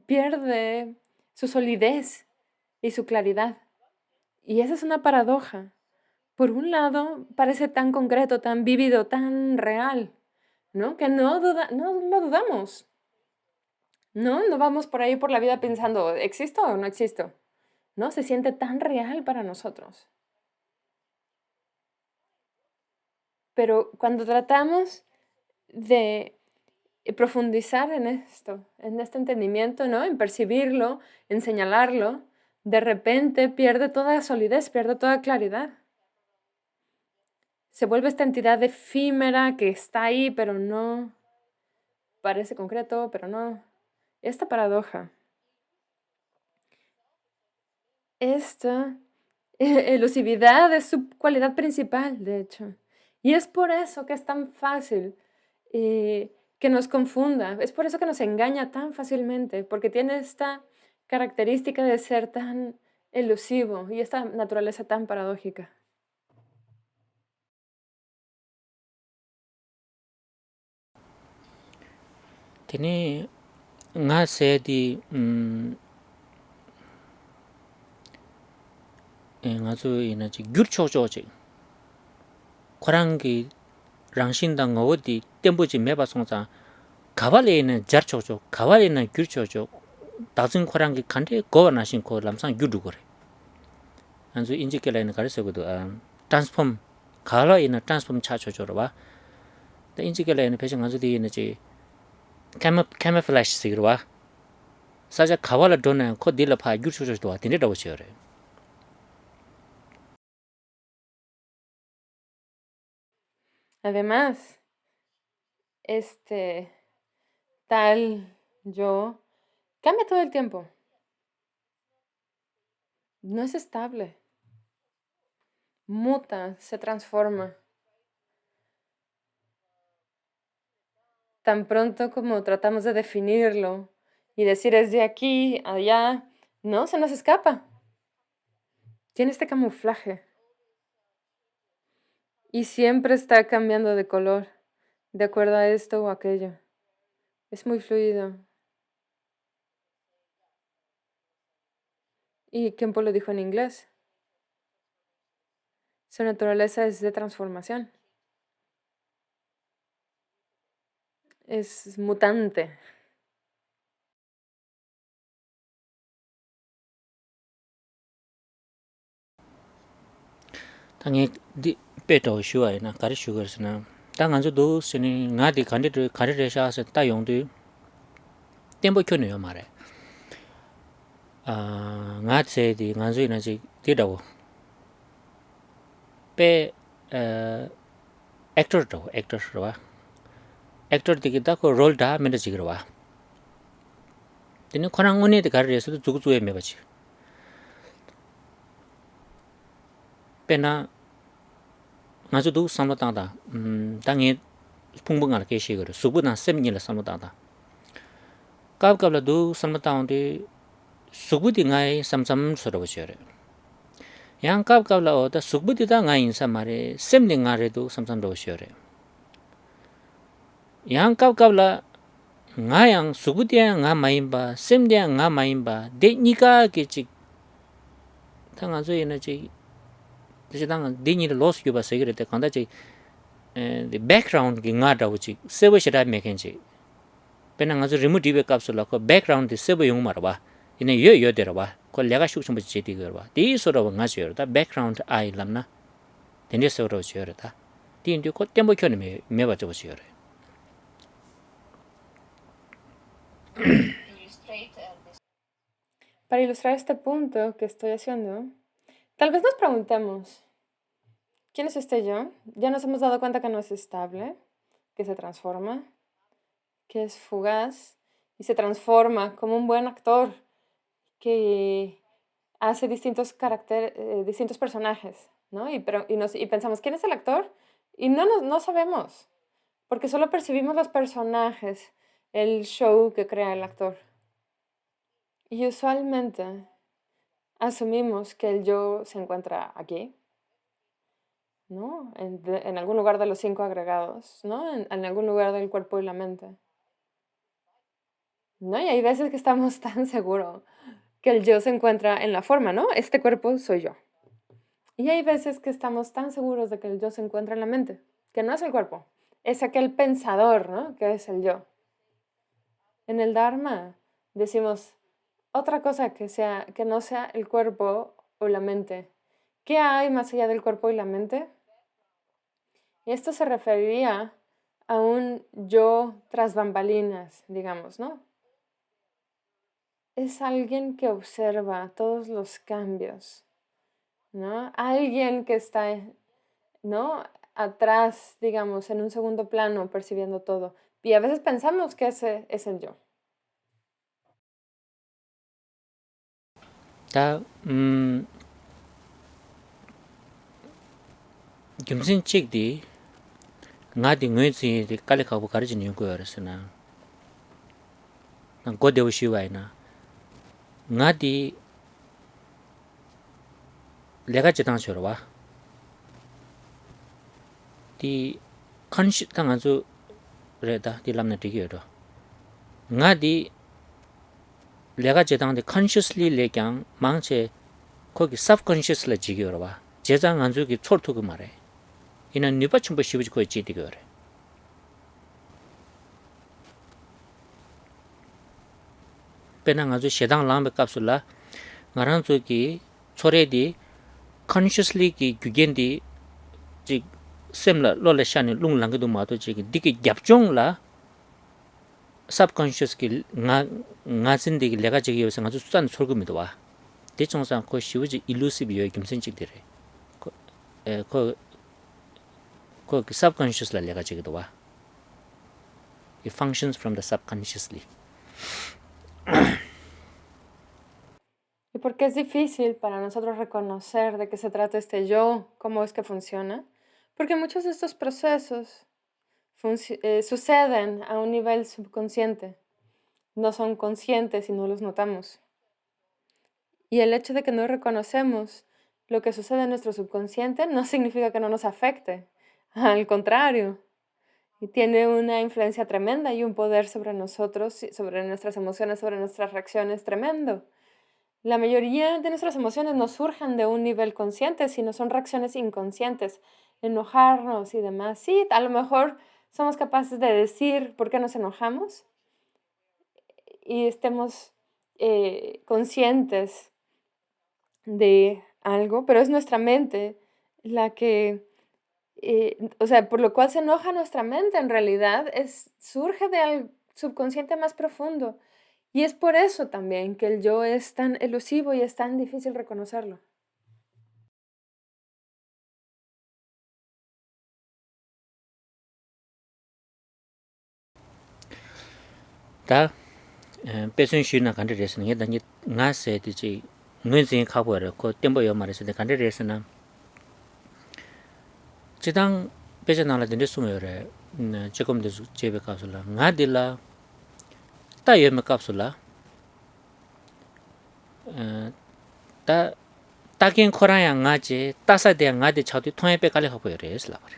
[SPEAKER 2] Pierde su solidez y su claridad. Y esa es una paradoja. Por un lado, parece tan concreto, tan vívido, tan real, ¿no? Que no lo dudamos. No vamos por ahí por la vida pensando, ¿existo o no existo? ¿No? Se siente tan real para nosotros. Pero cuando tratamos de profundizar en esto, en este entendimiento, ¿no? En percibirlo, en señalarlo, de repente pierde toda solidez, pierde toda claridad. Se vuelve esta entidad efímera que está ahí, pero no parece concreto, pero no. Esta paradoja, esta elusividad es su cualidad principal, de hecho. Y es por eso que es tan fácil que nos confunda, es por eso que nos engaña tan fácilmente, porque tiene esta característica de ser tan elusivo y esta naturaleza tan paradójica.
[SPEAKER 1] Tene nga se di nga zo ina ji gyurchojo ji korangi rangshinda ngodi tembuji meba songza 가발에는 자르초죠 가발에는 규르초죠 다진 코랑기 간데 고나신 코 람상 유두 그래 안주 인지kel라는 가르쳐거든 트랜스폼 가라에는 트랜스폼 차초죠 봐 인지kel라는 배정 안주디 있는지 camouflage 시기로 와 사자 가발을 도는 코 딜라파 규르초죠 와 되는다고 쳐요
[SPEAKER 2] Además, tal yo cambia todo el tiempo. No es estable. Muta, se transforma. Tan pronto como tratamos de definirlo y decir es de aquí, allá, no, se nos escapa. Tiene este camuflaje. Y siempre está cambiando de color, de acuerdo a esto o aquello. Es muy fluido. Y Kempo lo dijo en inglés. Su naturaleza es de transformación. Es mutante.
[SPEAKER 1] 당에 배도 쉬어야나 가르 쉬거스나 당안저도 스니 나디 간디도 가르레샤서 따용도 템보 켜네요 말해 나체디 간주이나지 디다고 배 액터도 액터스와 액터 디기다 그 롤다 메르지그와 되는 코랑원에도 가르레서도 주구주에 매버지 배나 아주도 삼다다 당에 풍부가 계시거든 수부나 셈니라 삼다다 갑갑라도 삼다다인데 수부디 나이 삼삼 서러워져요 yang kap la oda sukbuti da nga insa mare semne nga re do samsam do shore yang kap la nga yang sukbuti nga maimba semde nga maimba de nika ke chi tanga zo yena chi de tanga de ni loss yu ba segre te kanda chi the background ki nga da uchi sebo shira meken chi pena nga zo remote dibe kapsula ko background de sebo yung marwa ine yo de ba ko lega shuk chum chi ti gerwa di so ro nga yor da background ai lamna dene so ro yor da di indi ko tembo kyone me ba jo yor
[SPEAKER 3] illustrate this.
[SPEAKER 2] Para ilustrar este punto que estoy haciendo, tal vez nos preguntemos, ¿quién es este yo? Ya nos hemos dado cuenta que no es estable, que se transforma, que es fugaz y se transforma como un buen actor que hace distintos distintos personajes, ¿no? Y pensamos, ¿quién es el actor? Y no sabemos, porque solo percibimos los personajes, el show que crea el actor. Y usualmente asumimos que el yo se encuentra aquí, ¿no? En algún lugar de los 5 agregados, ¿no? En algún lugar del cuerpo y la mente. ¿No? Y hay veces que estamos tan seguros que el yo se encuentra en la forma, ¿no? Este cuerpo soy yo. Y hay veces que estamos tan seguros de que el yo se encuentra en la mente, que no es el cuerpo, es aquel pensador, ¿no? Que es el yo. En el Dharma decimos otra cosa que no sea el cuerpo o la mente. ¿Qué hay más allá del cuerpo y la mente? Y esto se referiría a un yo tras bambalinas, digamos, ¿no? Es alguien que observa todos los cambios, ¿no? Alguien que está, ¿no? Atrás, digamos, en un segundo plano, percibiendo todo. Y a veces pensamos que ese es el yo.
[SPEAKER 1] 다 김신 찍디 나디 뇌지 디 깔레카고 가르진 연구였으나 난 고데오 시와이나 나디 내가 지당 쇼와 디 컨시 당아주 레다 디 람나 디게로 나디 내가 지당데 consciously 레강 망체 거기 subconsciously 지게로 봐 제장 안주기 촐투그 말해 이는 니바춤부 시부지 거에 지디거래 배낭 아주 세당 람베 깝술라 ngaran ki chore di consciously ki gyugen ji semla lola shani lung lang du ma to ji dik gyapjong la subconscious ki nga sin de lega ji yosa nga susan sorgum do wa de chongsan ko shibuji elusive yo kimsen chik dire ko subconscious la lega ji do wa it functions from the subconsciously.
[SPEAKER 2] ¿Y por qué es difícil para nosotros reconocer de qué se trata este yo? ¿Cómo es que funciona? Porque muchos de estos procesos suceden a un nivel subconsciente. No son conscientes y no los notamos. Y el hecho de que no reconocemos lo que sucede en nuestro subconsciente no significa que no nos afecte. Al contrario. Y tiene una influencia tremenda y un poder sobre nosotros, sobre nuestras emociones, sobre nuestras reacciones tremendo. La mayoría de nuestras emociones no surgen de un nivel consciente, sino son reacciones inconscientes, enojarnos y demás. Sí, a lo mejor somos capaces de decir por qué nos enojamos y estemos conscientes de algo, pero es nuestra mente la que, por lo cual se enoja nuestra mente en realidad, surge del subconsciente más profundo. Y es por eso también que el yo es tan elusivo y es tan difícil reconocerlo.
[SPEAKER 1] 다 배선 쉬나 간데레스는 예단이 나세 되지 뇌진 가고를 그 템보여 말해서 간데레스는 지당 배전하라 된데 숨어래 조금도 제베 가서라 나딜라 따여메 갑술라 다 딱인 코라야 nga지 따사대 nga디 차도 통해 빼갈래 하고 이래서 그래.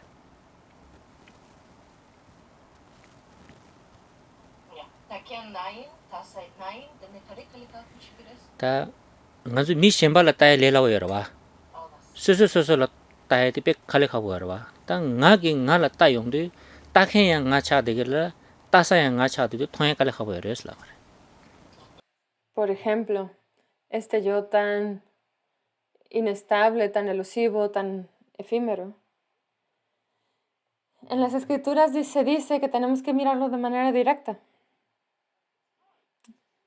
[SPEAKER 3] Yeah. Takian nine, tasay nine, then the curriculum pushkires.
[SPEAKER 1] 다 ngazu 미 셴발라 따에 레라고 여러와.
[SPEAKER 3] All us.
[SPEAKER 1] 스스스스로 따에 빼갈래 하고 여러와. 딱 nga기 nga라 따용도 딱해야 nga차 되길래 따사야 nga차도 통해 갈래 하고 이래서 그래.
[SPEAKER 2] Por ejemplo, este yo tan inestable, tan elusivo, tan efímero. En las escrituras se dice que tenemos que mirarlo de manera directa.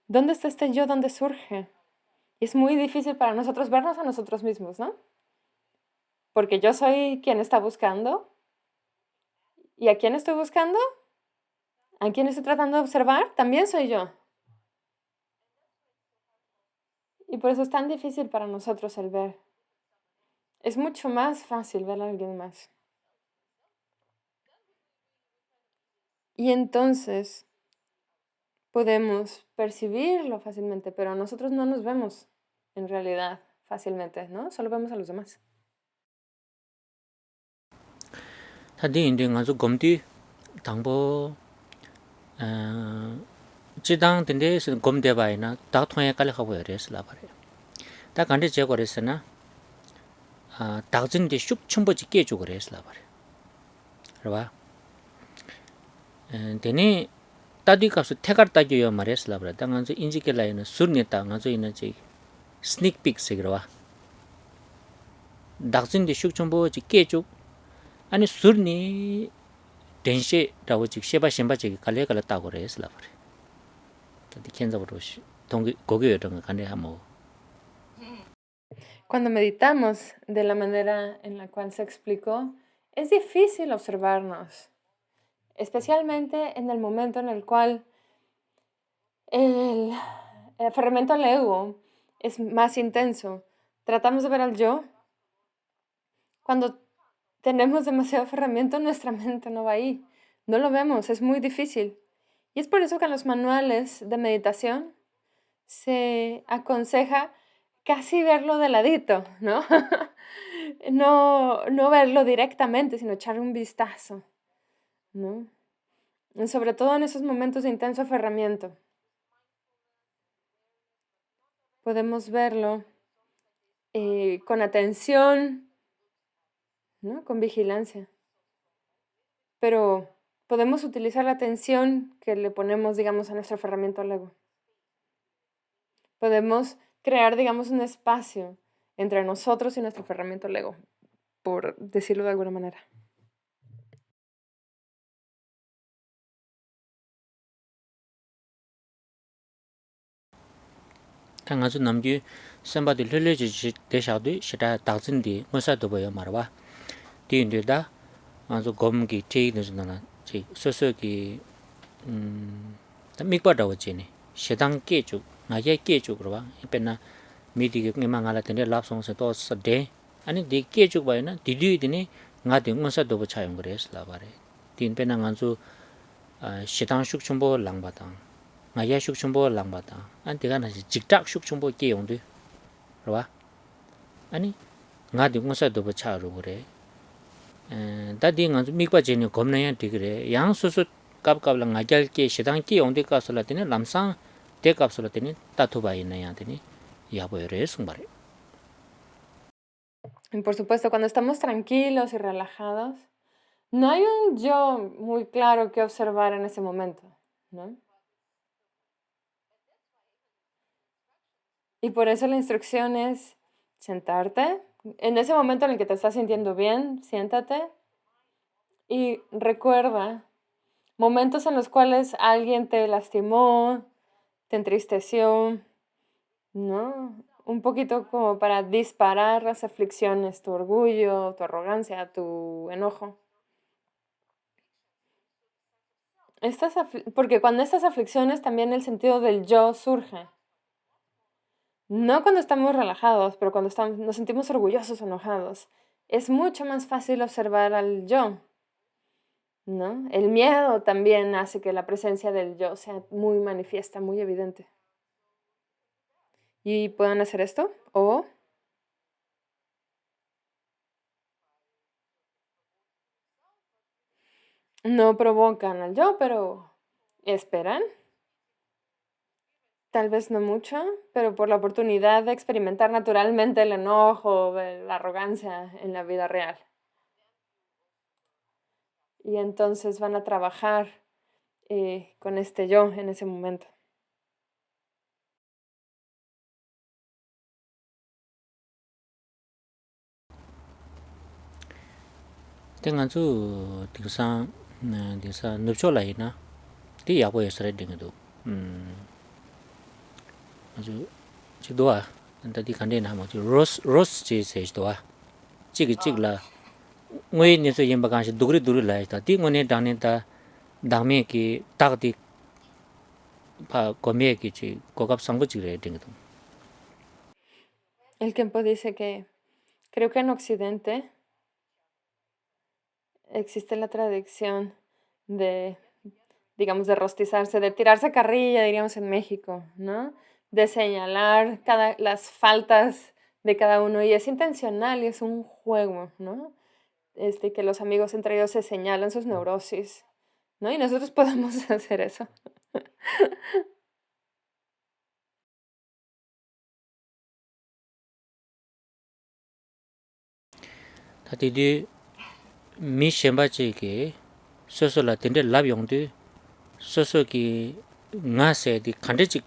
[SPEAKER 2] ¿Dónde está este yo? ¿Dónde surge? Y es muy difícil para nosotros vernos a nosotros mismos, ¿no? Porque yo soy quien está buscando. ¿Y a quién estoy buscando? ¿A quién estoy tratando de observar? También soy yo. Y por eso es tan difícil para nosotros el ver. Es mucho más fácil ver a alguien más. Y entonces podemos percibirlo fácilmente, pero nosotros no nos vemos en realidad fácilmente, ¿no? Solo vemos a los demás.
[SPEAKER 1] 다디 인데 ngazu 검디 당보 지당 된데서 검대 바이나 다 통해 갈래 하고 이래서 그래. 다 간데 제거랬으나 다진데 슉 첨버지 깨줘 그래서 그래. 그러봐. 되네 따디 값을 태갈 따기요 말했어 그래. 당한서 인지게 라인은 술니 당한서 있는 지 스닉 픽스 그러봐. 다진데 슉 첨버지 깨줘 아니 술니 den시라고 즉 셰바셴바지 갈래 따고 그래서 그래. 다디 켄자버로 동기 거기 이런 거 간에 하모.
[SPEAKER 2] Cuando meditamos de la manera en la cual se explicó, es difícil observarnos, especialmente en el momento en el cual el aferramiento al ego es más intenso. Tratamos de ver al yo. Cuando tenemos demasiado aferramiento, nuestra mente no va ahí. No lo vemos, es muy difícil. Y es por eso que en los manuales de meditación se aconseja casi verlo de ladito, ¿no? No verlo directamente, sino echarle un vistazo, ¿no? Y sobre todo en esos momentos de intenso aferramiento. Podemos verlo con atención, ¿no? Con vigilancia. Pero podemos utilizar la atención que le ponemos, digamos, a nuestro aferramiento al ego. Podemos crear, digamos, un espacio entre nosotros y nuestro aferramiento al ego, por decirlo de alguna manera.
[SPEAKER 1] 당아주 남주 선바디 르르지 대샤도 시다 다진디 뭐사도 보여 말아. 뒤인데다 아주 검기 테이드즈나 지 소소기 미과다고 지네. 시당 깨주 나게 깨주 그러봐. 이पे나 미디게 망알아 되네 랍송서 또 서데 아니 디 깨주 봐요나 디디디니 나디 뭐사도 보 차용 그래서 라바래. 뒤인페나 아주 시당 숙충보 랑바당 나야 숙충보 랑바다 안티가 나지 직작 숙충보 깨용도 그러봐 아니 나디 무사도 버차로 그래 다디 나주 미과제니 겁나야 되그래 양수수 깝깝랑 나잘게 시당 깨용데 가설라더니 람상 대값설라더니 따토바이나야 되니 야보여래 승발해.
[SPEAKER 2] Y por supuesto, cuando estamos tranquilos y relajados, no hay un yo muy claro que observar en ese momento, ¿no? Y por eso la instrucción es sentarte. En ese momento en el que te estás sintiendo bien, siéntate y recuerda momentos en los cuales alguien te lastimó, te entristeció, ¿no? Un poquito como para disparar las aflicciones, tu orgullo, tu arrogancia, tu enojo. Porque cuando estas aflicciones también el sentido del yo surge. No cuando estamos relajados, pero cuando nos sentimos orgullosos o enojados. Es mucho más fácil observar al yo, ¿no? El miedo también hace que la presencia del yo sea muy manifiesta, muy evidente. Y pueden hacer esto o no provocan al yo, pero esperan. Tal vez no mucho, pero por la oportunidad de experimentar naturalmente el enojo, la arrogancia en la vida real. Y entonces van a trabajar con este yo en ese momento.
[SPEAKER 1] 땡한주 딩상 딩사 늪초라이나 디 야보에서 딩도 아주 지도아 안다디 간데나 뭐 로스 지 세지도아 찌기찌글라 ngoi ni so yemba kan shi dugri la ta ti ngone dane ta dame ki tak ti pa komie ki chi kokap sangbo chi re ding.
[SPEAKER 2] El Kempo dice que creo que en Occidente existe la tradición de, digamos, de rostizarse, de tirarse carrilla, diríamos en México, ¿no? De señalar las faltas de cada uno y es intencional y es un juego, ¿no? Que los amigos entre ellos se señalan sus neurosis, ¿no? Y nosotros podemos hacer eso.
[SPEAKER 1] Ta ti di mi shemba chi ki so la tende lab yong du so ki nga se di khande chi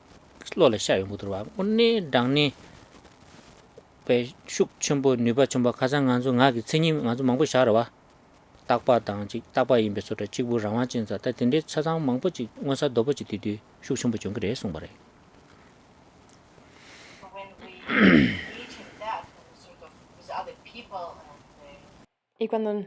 [SPEAKER 1] lo la sha yong bu wa onni dang ni pe shuk chumbo niba chumba khasang nganzu nga ki chengi nganzu mangbo sha ra wa takpa dang chi takpa yimbe so ta chibu rawa chin sa ta tende chasang mangbo chi ngasa dobo chi ti di shuk chumbo chung gre song ba re.
[SPEAKER 3] When we engage in that sort of with other people
[SPEAKER 2] Y cuando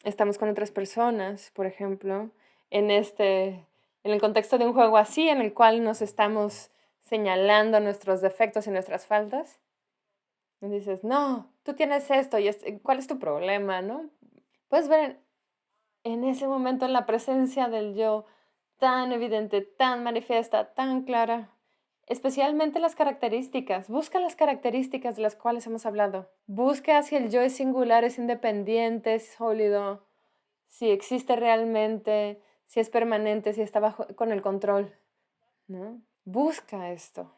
[SPEAKER 2] estamos con otras personas, por ejemplo, en el contexto de un juego así, en el cual nos estamos señalando nuestros defectos y nuestras faltas, y dices, no, tú tienes esto, ¿cuál es tu problema, no? Puedes ver en ese momento la presencia del yo tan evidente, tan manifiesta, tan clara, especialmente las características. Busca las características de las cuales hemos hablado. Busca si el yo es singular, es independiente, es sólido, si existe realmente, si es permanente, si está con el control, ¿no? Busca esto.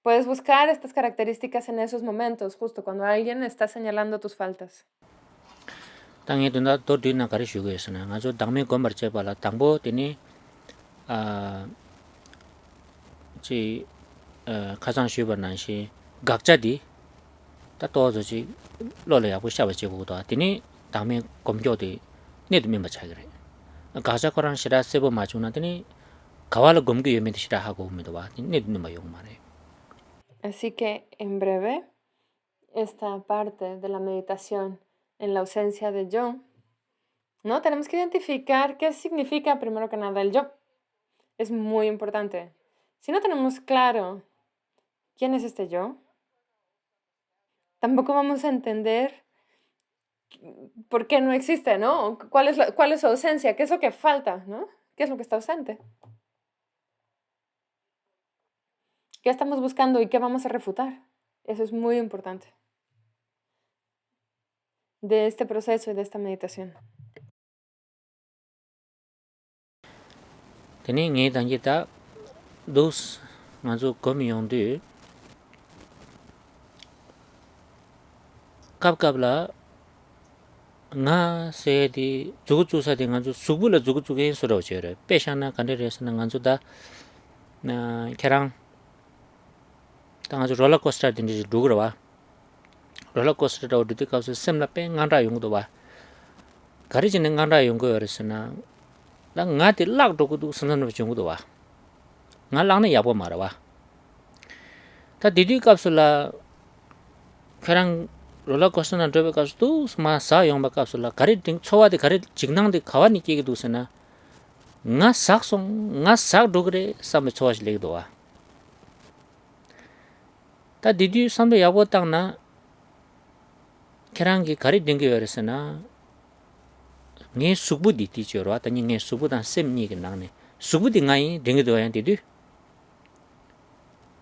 [SPEAKER 2] Puedes buscar estas características en esos momentos, justo cuando alguien está señalando tus faltas.
[SPEAKER 1] Tangi dunda to dina kari shugo yasana nga zo dangme gombar che pala tangbo tini chi khasang shubar nanshi gakcha di ta tozo chi lola yabu shaba che gudo tini dangme gomkyo di nidu mimba chagire gakcha korang shira sebo machuna tini kawala gomkyo yome di shira hago umido wa nidu nima yung mare.
[SPEAKER 2] Así que en breve esta parte de la meditación en la ausencia de yo, ¿no? Tenemos que identificar qué significa primero que nada el yo. Es muy importante. Si no tenemos claro quién es este yo, tampoco vamos a entender por qué no existe, ¿no? ¿Cuál es su ausencia? ¿Qué es lo que falta, ¿no? ¿Qué es lo que está ausente? ¿Qué estamos buscando y qué vamos a refutar? Eso es muy importante de este proceso y de esta meditación.
[SPEAKER 1] Tini nge dangi ta dos nga zo gomi yongdu kap la nga se di zugu sa di nga zo subu la zugu yin sura uche re pesha na kande re sa na nga zo da kerang ta nga zo roller coaster di ndi dhugra wa roller coaster da udu di ka zo sem la pe nganda yongdu wa gari jine nganda yongdu yore sa na la nga di lak dhugu du sansan dhugu yongdu wa nga lang na yabo mara wa ta didi kapsu la kerang roller coaster na drobe kapsu tu ma sa yongba kapsu la gari ding chowa di gari jignang di kawa ni kiki du sa na nga sak dhugre sambe chowa shi legdo wa ta didi sambe yabo tang na kerang ki gari dingi yore sa na nge sukbu di ti choro wa tani nge sukbu dan sem ni ki nang ne sukbu di nga yin dingi do yan didi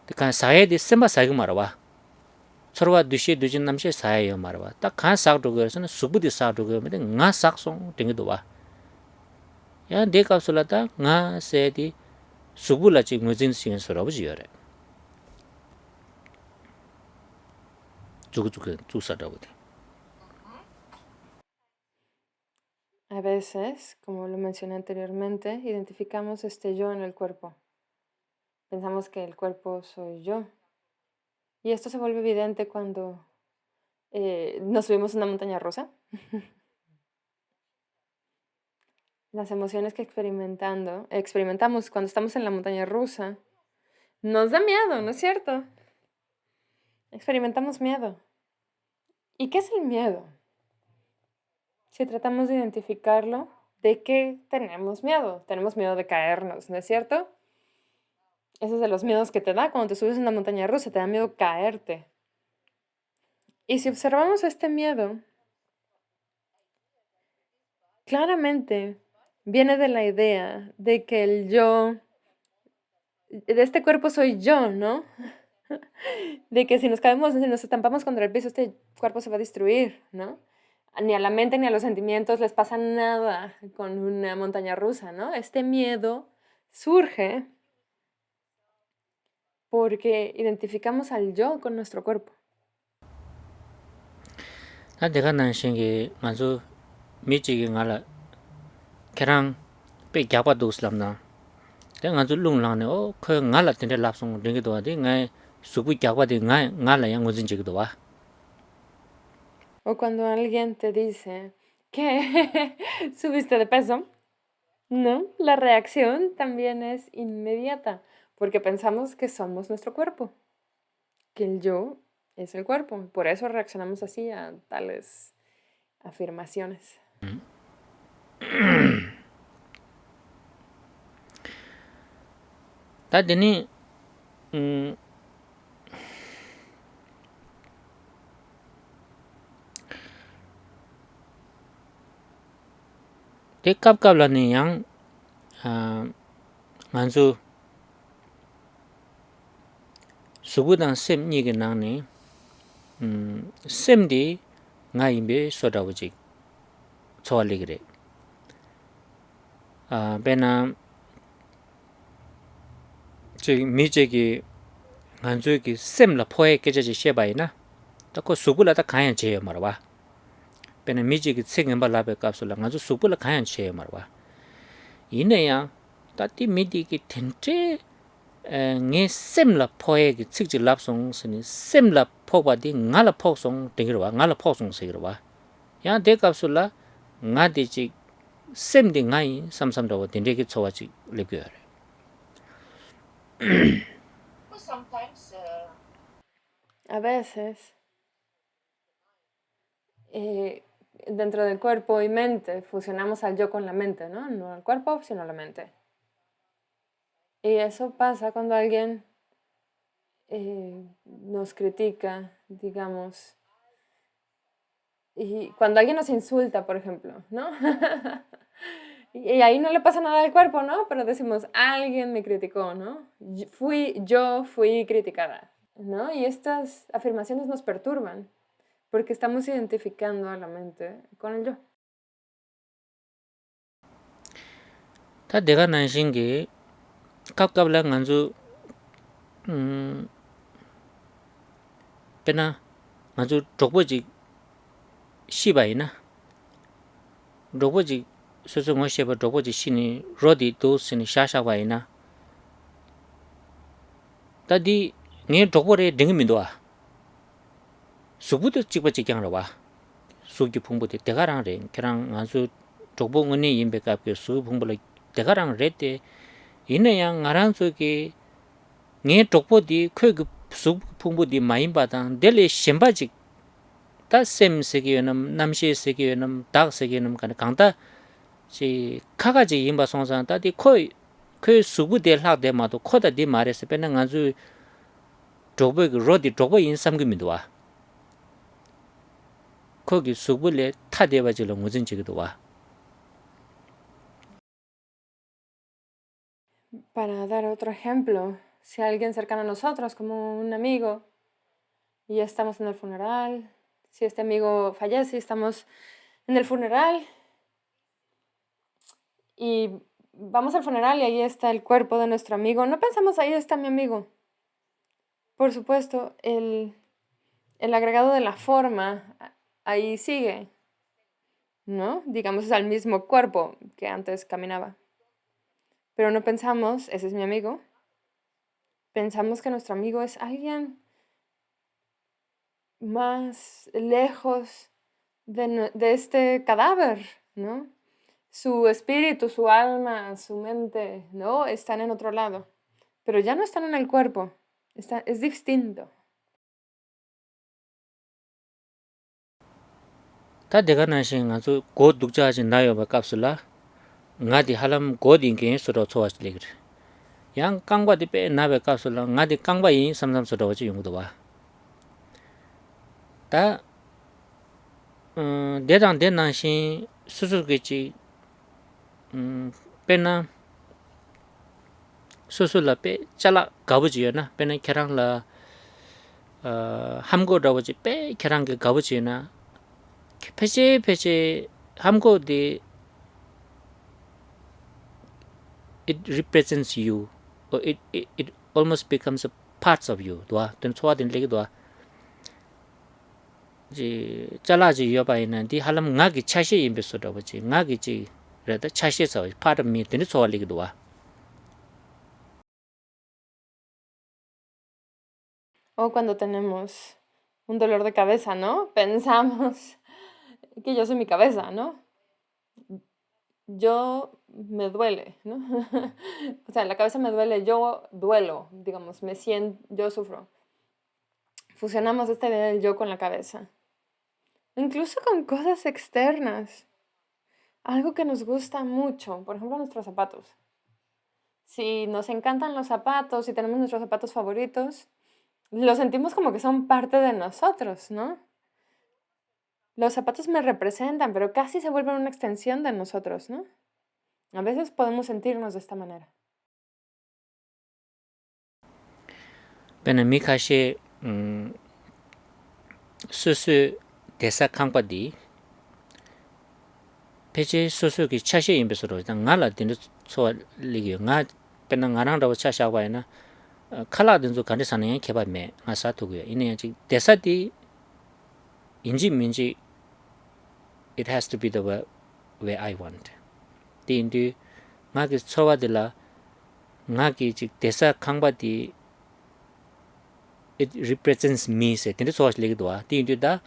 [SPEAKER 1] di kan saye di semba saye mara wa chorwa dushi dujin namshe saye yo mara wa ta kan sak dhugre sa na sukbu di sak dhugre nga sak song dingi do wa 야 내 값을라다 nga 세디 수불라 지 무진 시간 서러버지 요래 주구주구 주사라고 돼.
[SPEAKER 2] A veces, como lo mencioné anteriormente, identificamos este yo en el cuerpo. Pensamos que el cuerpo soy yo. Y esto se vuelve evidente cuando nos subimos a una montaña rusa. Las emociones que experimentamos cuando estamos en la montaña rusa, nos da miedo, ¿no es cierto? Experimentamos miedo. ¿Y qué es el miedo? Si tratamos de identificarlo, ¿de qué tenemos miedo? Tenemos miedo de caernos, ¿no es cierto? Ese es de los miedos que te da cuando te subes a una montaña rusa, te da miedo caerte. Y si observamos este miedo, claramente viene de la idea de que el yo, de este cuerpo soy yo, ¿no? De que si nos caemos, si nos estampamos contra el piso, este cuerpo se va a destruir, ¿no? Ni a la mente ni a los sentimientos les pasa nada con una montaña rusa, ¿no? Este miedo surge porque identificamos al yo con nuestro cuerpo.
[SPEAKER 1] 나 내가 난 생게 아주 미지게 알아 걔랑 빼 잡아도 슬람나 내가 아주 룽랑네 그 알아 텐데 랍송 링게도 하디 나 수부 잡아디 나 알아 양 무슨 지기도 와
[SPEAKER 2] O cuando alguien te dice que subiste de peso, ¿no? La reacción también es inmediata, porque pensamos que somos nuestro cuerpo, que el yo es el cuerpo. Por eso reaccionamos así a tales afirmaciones.
[SPEAKER 1] 다 되니 대값값라니 양 안수 수부당 셈니게 나네 셈디 나이베 소다우지 초알리 그래 베나 저 미제기 안주기 셈라 포에 깨져지 셰바이나 또그 수부라다 가야 제요 말아 베나 미제기 책임발라베 값을라 아주 수부라 가야 제요 말아 이내야 따티 미디기 텐체 nge semla poe gi chikji lapsong sini semla phokba di ngala phoksong tingirwa ngala phoksong sigirwa ya de kapsula nga de chi sem de ngai samsam do dinde gi chowa chi lebyo
[SPEAKER 3] Sometimes
[SPEAKER 2] A veces, dentro del cuerpo y mente, fusionamos al yo con la mente, ¿no? No al cuerpo, sino a la mente. Y eso pasa cuando alguien nos critica, digamos, y cuando alguien nos insulta, por ejemplo, ¿no? Y ahí no le pasa nada al cuerpo, ¿no? Pero decimos, alguien me criticó, ¿no? Yo fui criticada, ¿no? Y estas afirmaciones nos perturban porque estamos identificando a la mente con el yo.
[SPEAKER 1] 다 내가 난신 게 갑갑라 간주 베나 아주 족보지 시바이나 족보지 소소모 셰바 족보지 신이 로디 도스니 샤샤바이나 다디 네 족보레 딩미도아 수부도 찍어지 경러와 수기 풍부데 대가랑레 걔랑 아주 족보응니 임백갑게 수 풍부를 대가랑 레데 이내양 아란 속에 네 족보디 그 수 풍부디 마임바당 델레 셴바지 다 셈세기에는 남시 세기에는 닭 세기에는 간에 강다 지 카가지 임바 송산 다디 코이 그 수부데 학데마도 코다디 말에서 빼는 아주 족보 로디 족보 인삼금이도 와 거기 수불에 타대바질로 무슨 지기도 와
[SPEAKER 2] Para dar otro ejemplo, si alguien cercano a nosotros, como un amigo, y ya estamos en el funeral, si este amigo fallece y estamos en el funeral, y vamos al funeral y ahí está el cuerpo de nuestro amigo, no pensamos, ahí está mi amigo. Por supuesto, el agregado de la forma ahí sigue, ¿no? Digamos, es al mismo cuerpo que antes caminaba. Pero no pensamos, ese es mi amigo, pensamos que nuestro amigo es alguien más lejos de este cadáver, ¿no? Su espíritu, su alma, su mente, ¿no? Están en otro lado, pero ya no están en el cuerpo, es distinto.
[SPEAKER 1] 다 내가 나신 아주 고 독자하지 나요 바 값을라 나디 할람 고딘 게 서로 좋아지래 그래 양 깡바디 빼 나베 값을라 나디 깡바이 삼삼서로 오지 용도 와다 대당 대나신 수수께지 빼나 수술라 빼 잘라 가버지요나 빼나 계랑라 함고라고지 빼 계랑게 가버지요나 페제 함고디 it represents you or it almost becomes a parts of you doa den choa den legi doa ji chalaji yobaina di halam ngagi chashi imbeso doji ngagi ji reda chashi so part of me den choa legi doa
[SPEAKER 2] O cuando tenemos un dolor de cabeza, ¿no? Pensamos que yo soy mi cabeza, ¿no? Yo me duele, ¿no? O sea, la cabeza me duele, yo duelo, digamos, me siento, yo sufro. Fusionamos esta idea del yo con la cabeza. Incluso con cosas externas. Algo que nos gusta mucho, por ejemplo, nuestros zapatos. Si nos encantan los zapatos, si tenemos nuestros zapatos favoritos, lo sentimos como que son parte de nosotros, ¿no? Los zapatos me representan, pero casi se vuelven una extensión de nosotros, ¿no? A veces podemos sentirnos de esta manera.
[SPEAKER 1] pena mikashi susu desa kangpadi peche susu ki chashi imbeso do ngala den choa legi nga pena ngarang rawa chasha waina kala den zo kan sanaya keba me nga sa tugu ine ji desa di inji minji it has to be the way I want di indi nga ki chowa dela nga ki ji desa kangpadi it represents me se den choa legi do di indi da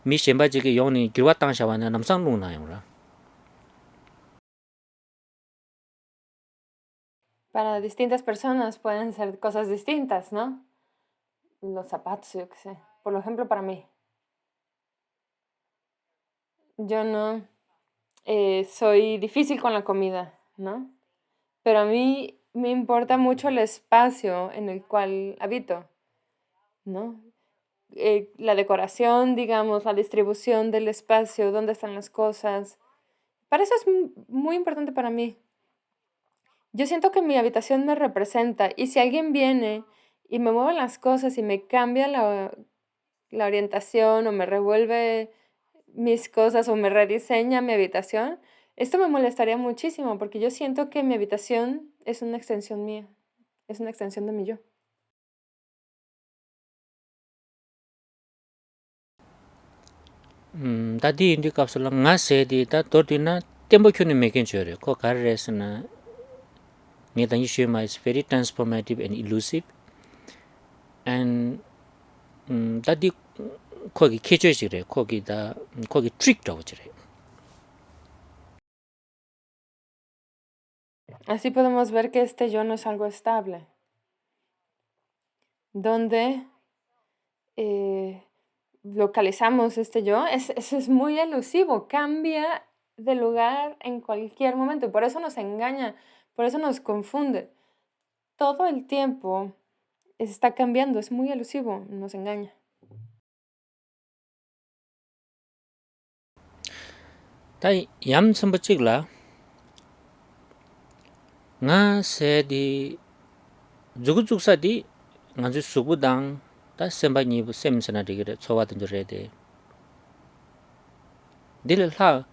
[SPEAKER 1] mi shemba ji ki yoni girwa tang shawana namsang lu na yong.
[SPEAKER 2] Para distintas personas pueden ser cosas distintas, ¿no? Los zapatos, yo qué sé. Por ejemplo, para mí. Yo no soy difícil con la comida, ¿no? Pero a mí me importa mucho el espacio en el cual habito, ¿no? La decoración, digamos, la distribución del espacio, dónde están las cosas. Para eso es muy importante para mí. Yo siento que mi habitación me representa y si alguien viene y me mueve las cosas y me cambia la orientación o me revuelve mis cosas o me rediseña mi habitación, esto me molestaría muchísimo porque yo siento que mi habitación es una extensión mía, es una extensión de mi yo.
[SPEAKER 1] 다디 인디 값을 nga se di da tortina tempo kyuni meken chore ko karresna nge dan yishima is very transformative and elusive and 다디 거기 캐쳐지래 거기다 거기 트릭라고 지래
[SPEAKER 2] Así podemos ver que este yo no es algo estable, donde localizamos este yo, es muy elusivo, cambia de lugar en cualquier momento y por eso nos engaña, por eso nos confunde. Todo el tiempo está cambiando, es muy elusivo, nos engaña.
[SPEAKER 1] 다 얌섬버 찍라 nga se di 죽죽사디 nga주 수부당 다 sembañi bu semsana digre chowa den jore de dilha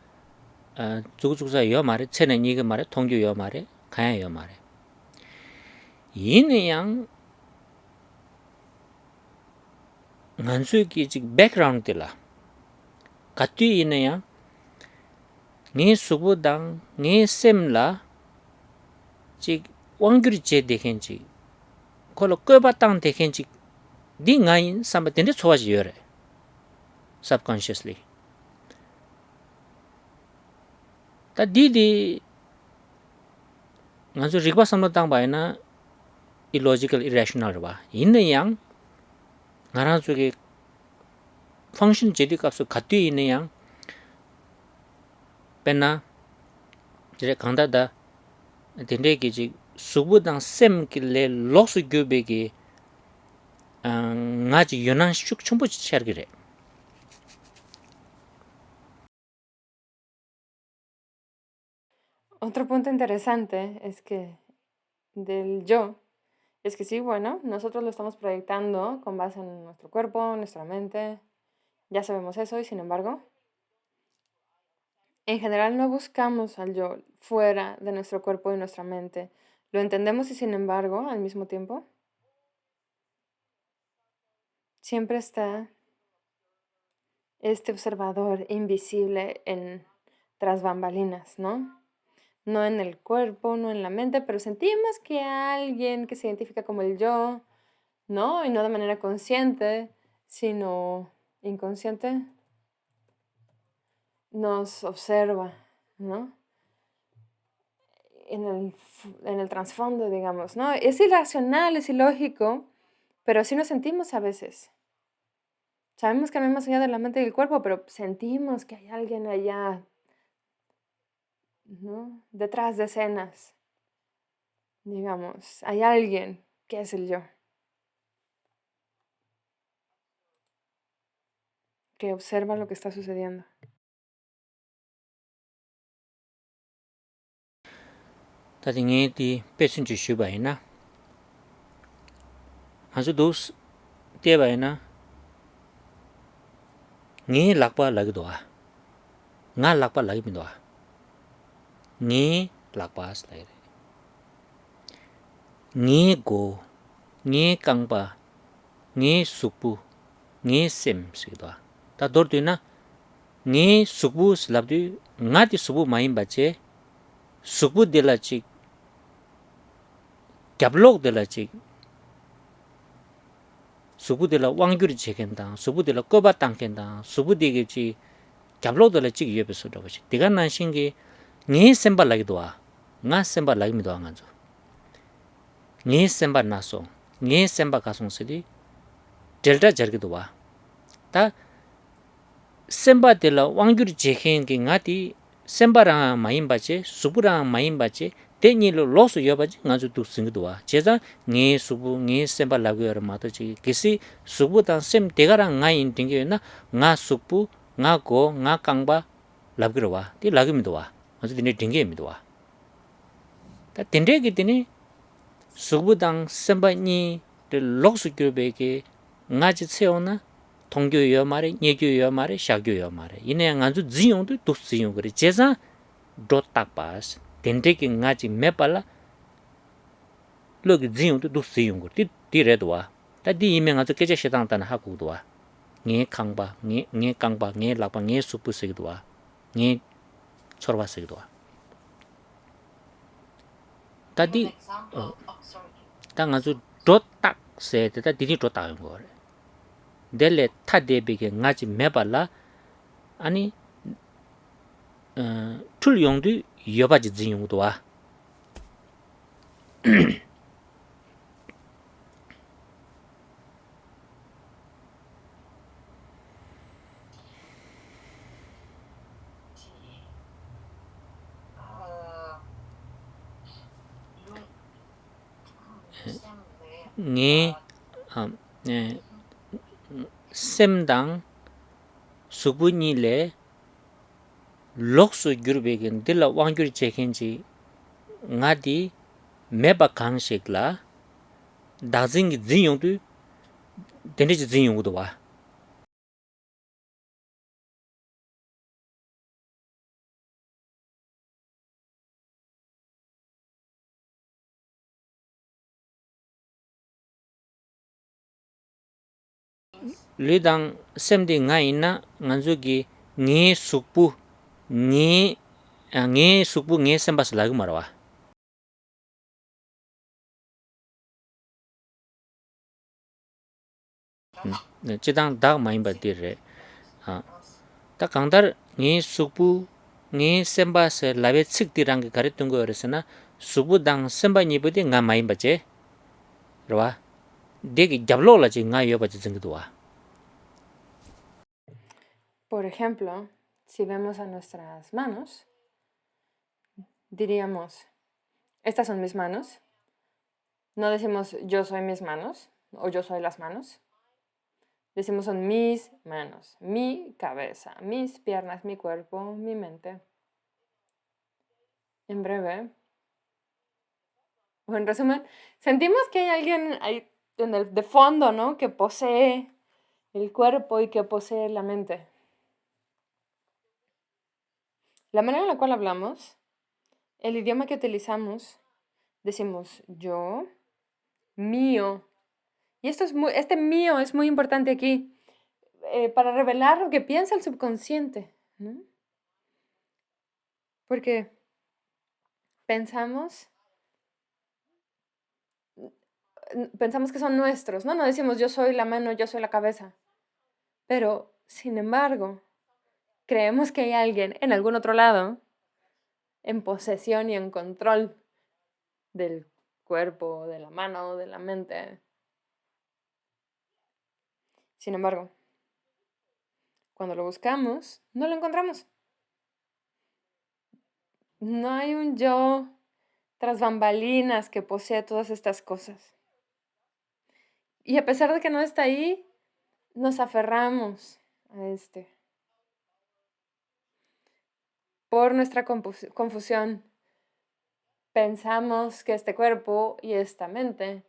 [SPEAKER 1] 죽죽사 요 말에 체는 이거 말에 통교 요 말에 가야 요 말에 이는 양 간수기 즉 백그라운드라 같이 있는 양 네 수부당 네 셈라 즉 왕규리 제 대행지 콜로 꺼바땅 대행지 네 nga인 삼바텐데 좋아지 요래 subconsciously 다 디디 nganzu rigba samlo tang ba na illogical irrational ba in yang ngara zu ge function jedi kapsu gatwi in yang pena jere khanda da dinde gi ji subu dang sem ki le losu gyobe gi nga ji yonan shuk chumbu chi char gire
[SPEAKER 2] Otro punto interesante es que del yo, es que sí, bueno, nosotros lo estamos proyectando con base en nuestro cuerpo, nuestra mente, ya sabemos eso y sin embargo, en general no buscamos al yo fuera de nuestro cuerpo y nuestra mente. Lo entendemos y sin embargo, al mismo tiempo, siempre está este observador invisible tras bambalinas, ¿no? No en el cuerpo, no en la mente, pero sentimos que alguien que se identifica como el yo, ¿no? Y no de manera consciente, sino inconsciente, nos observa, ¿no? En el trasfondo, digamos, ¿no? Es irracional, es ilógico, pero así nos sentimos a veces. Sabemos que no hay más allá de la mente y el cuerpo, pero sentimos que hay alguien allá, ¿no? Detrás de escenas, digamos, hay alguien que es el yo, que observa lo que está sucediendo.
[SPEAKER 1] ta dinge di pesun chi shu ba na hazu dos te ba na ngi lakpa lag do nga lakpa lag mi do ngi lakpa as lag ngi go ngi kangpa ngi supu ngi sem si do ta dor tu na ngi supu slab du nga ti supu mai ba che supu de la chi 갸블록 de la chi supu de la wanggyur che ken da supu de la koba tang ken da supu de ge chi 갸블록 de la chi ye be so do chi diga na sing ge ngi sem ba lag do nga sem ba lag mi do nga zo ngi sem ba na so ngi sem ba ka song se di delta jar ge do wa ta sem ba de la wanggyur che ken ge nga ti sem ba ra ma yin ba che supu ra ma yin ba che tenyi lo losu yo ba nga zo du sing do wa che za ngi supu ngi sem ba lag yo ra ma to chi kisi supu ta sem de ga ra nga yin ding ge na nga supu nga go nga kang ba lag ge wa ti lag mi do wa nga zo dine ding ge mi do wa ta tende ge dine supu dang sem ba ni de losu gyo be ge nga ji cheo na 통교 요 말에 예교 요 말에 샤교 요 말에 이내 간주 지용도 도 지용 그래 제자 도딱 바스 덴데기 nga지 메발라 로기 지용도 도 지용 그래 디레도 와다디 이명 아주 깨제 시당단 하고도 와니 강바 니 강바 니 라바 니 수프스기도 와니 초르바스기도 와 다디
[SPEAKER 3] Example observing.
[SPEAKER 1] 당 아주 도딱 세다 디디 도딱 거 델레 타데비게 nga지 메발라 아니 툴용도 여바지 진용도 와 니 셈당 수분이래 록수 규르베겐 딜라 왕규리 체켄지 nga디 메바 강식라 다징기 진용도 데니지 진용도 와 lidang semdi nga ina nganzu gi nge sukpu nge sembas lagu marwa. Chidang dag maimba dire. Ta kangdar nge sukpu nge sembas lawe tsik dirang karitungo yoresana sukpu dang semba nyibudi nga maimba che. Rwa. Degi jablo la che nga yoba che zingdwa.
[SPEAKER 2] Por ejemplo, si vemos a nuestras manos, diríamos, estas son mis manos. No decimos yo soy mis manos o yo soy las manos. Decimos son mis manos, mi cabeza, mis piernas, mi cuerpo, mi mente. En breve, o en resumen, sentimos que hay alguien ahí en el de fondo, ¿no? Que posee el cuerpo y que posee la mente. La manera en la cual hablamos, el idioma que utilizamos, decimos yo, mío. Y este mío es muy importante aquí para revelar lo que piensa el subconsciente, ¿no? Porque pensamos que son nuestros, ¿no? No decimos yo soy la mano, yo soy la cabeza. Pero, sin embargo, creemos que hay alguien en algún otro lado en posesión y en control del cuerpo, de la mano, de la mente. Sin embargo, cuando lo buscamos, no lo encontramos. No hay un yo tras bambalinas que posee todas estas cosas. Y a pesar de que no está ahí, nos aferramos a este. Por nuestra confusión, pensamos que este cuerpo y esta mente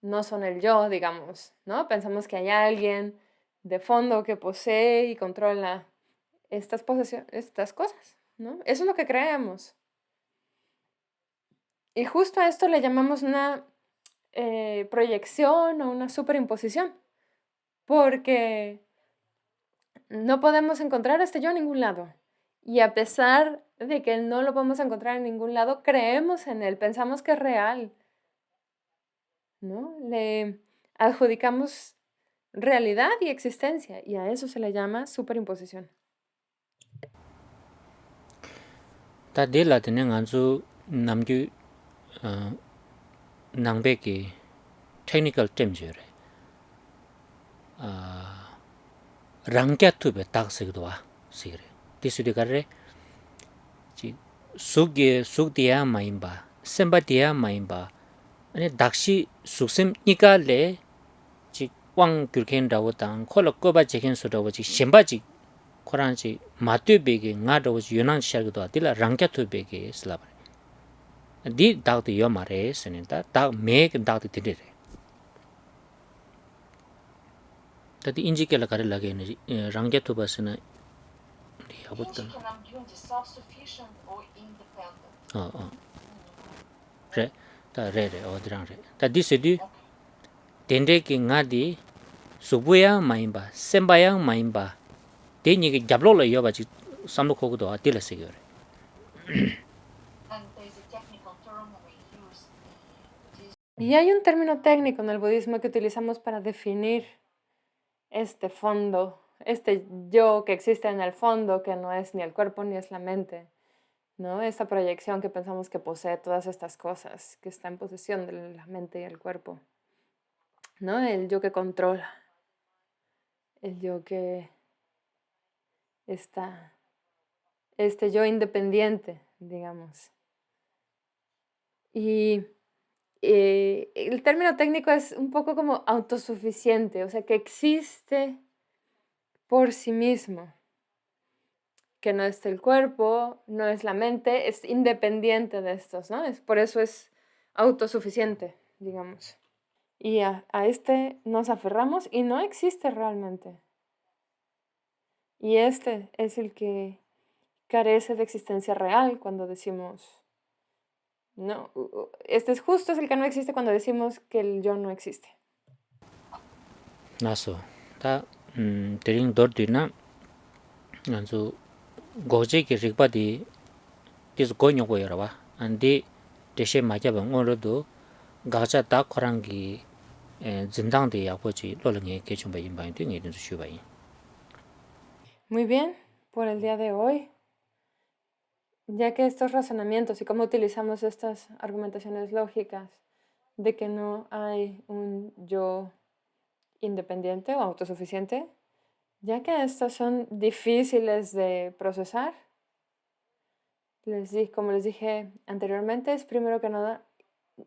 [SPEAKER 2] no son el yo, digamos, ¿no? Pensamos que hay alguien de fondo que posee y controla estas cosas, ¿no? Eso es lo que creemos. Y justo a esto le llamamos una proyección o una superimposición, porque no podemos encontrar este yo en ningún lado. Y a pesar de que no lo podemos encontrar en ningún lado, creemos en él, pensamos que es real, ¿no? Le adjudicamos realidad y existencia, y a eso se le llama superimposición.
[SPEAKER 1] Ta de la tene nganzu namgyu nangbe ki technical terms yore. Rangkya tube tak sigdwa sigre. Tisudi karre suk diya maimba, semba diya maimba. Ane dakshi suksim nika le chik wang gyurken rawo tang kola koba cheken su rawo chik shemba chik koran chik matyo bege nga rawo chik yonang shargdwa dila rangkya tube bege silabare. Di dakdi yo mare sene ta dak meek dakdi tiri re. Tadi inji kela kare lage rangkya tuba sene yabutan.
[SPEAKER 3] Inji nam gyun ji self-sufficient or independent.
[SPEAKER 1] Re, ta re odirang re. Ta di sedi dende ki nga di subuya maimba, sembaya maimba. De nige jablo la yoba chik samlo kogudo atila sigyo re.
[SPEAKER 3] And there's a technical term we use in Buddhism.
[SPEAKER 2] Y hay un término técnico en el budismo que utilizamos para definir este fondo, este yo que existe en el fondo, que no es ni el cuerpo ni es la mente, ¿no? Esta proyección que pensamos que posee todas estas cosas, que está en posesión de la mente y el cuerpo, ¿no? El yo que controla, el yo que está, este yo independiente, digamos. Y el término técnico es un poco como autosuficiente, o sea, que existe por sí mismo, que no es el cuerpo, no es la mente, es independiente de estos, ¿no? Por eso es autosuficiente, digamos. Y a este nos aferramos y no existe realmente. Y este es el que carece de existencia real cuando decimos, no, este es el que no existe cuando decimos que el yo no existe.
[SPEAKER 1] Naso, 다 드링 dor드나 안주 고제기 릭바디 디스 고녀고여라 안디 대시 마자방 오르도 가자 다 코랑기 진당데 야고지 로랑에 개좀바 인바인데 이든 수바이
[SPEAKER 2] Muy bien, por el día de hoy, ya que estos razonamientos y cómo utilizamos estas argumentaciones lógicas de que no hay un yo independiente o autosuficiente, ya que estos son difíciles de procesar, como les dije anteriormente, es primero que nada,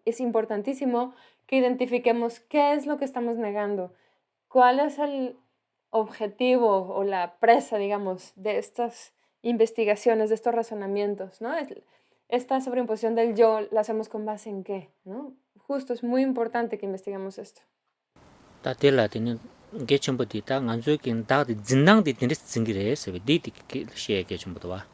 [SPEAKER 2] es importantísimo que identifiquemos qué es lo que estamos negando, cuál es el objetivo o la presa, digamos, de estas investigaciones, de estos razonamientos, ¿no? Esta sobreimposición del yo la hacemos con base en qué, ¿no? Justo, es muy importante que investiguemos esto.
[SPEAKER 1] 다텔라티는 개좀부터 다 안주긴 다디 진당디 드리스 징기레스 디디 시에 개좀부터 와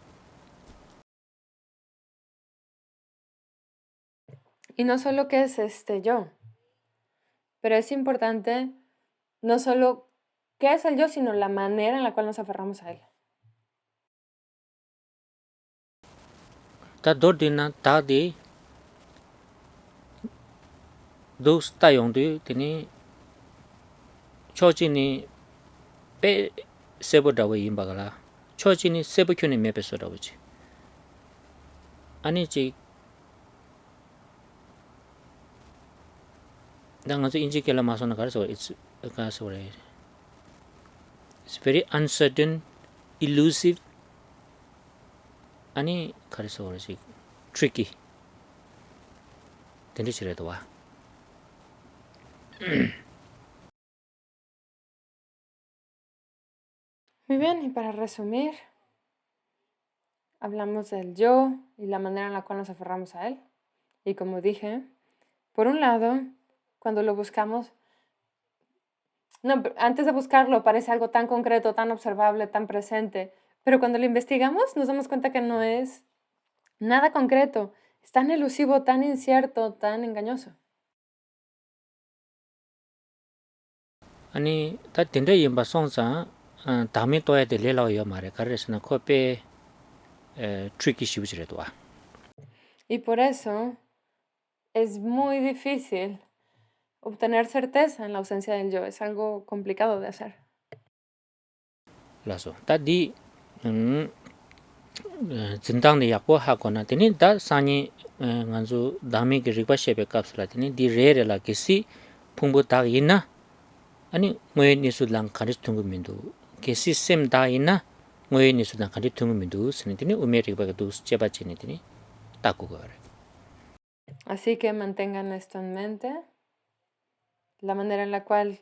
[SPEAKER 2] Y no solo qué es este yo, pero es importante no solo qué es el yo, sino la manera en la cual nos aferramos a él.
[SPEAKER 1] 다 dor드나 다디 dos 타용도 되니 초진이 빼 세보다고 임바가라 초진이 세보큐니 메베서라고지 아니지 당아서 인지kel라 마서나 가서 it's very uncertain elusive 아니 가서 그러지 tricky 된지라도 와
[SPEAKER 2] Muy bien, y para resumir, hablamos del yo y la manera en la cual nos aferramos a él. Y como dije, por un lado, cuando lo buscamos, no, antes de buscarlo parece algo tan concreto, tan observable, tan presente, pero cuando lo investigamos nos damos cuenta que no es nada concreto, es tan elusivo, tan incierto, tan engañoso.
[SPEAKER 1] 아니 다 된대 임바 송사 다음에 또 해야 될 레라요 말에 가르스나 코페 tricky 시부지래도 와
[SPEAKER 2] Y por eso es muy difícil obtener certeza en la ausencia del yo, es algo complicado de hacer.
[SPEAKER 1] 라서 다디 진당의 약보하거나 되니 다 산이 간주 다음에 그 리바셰베 값을 되니 디 레레라 게시 풍부 다 있나 아니 뭐에 니수랑 가르치 통금민도 게시 셈 다 있나 뭐에 니수랑 가르치 통금민도 스니더니 우메리바도 제바치니더니 따꾸고 그래
[SPEAKER 2] Así que mantengan esto en mente, la manera en la cual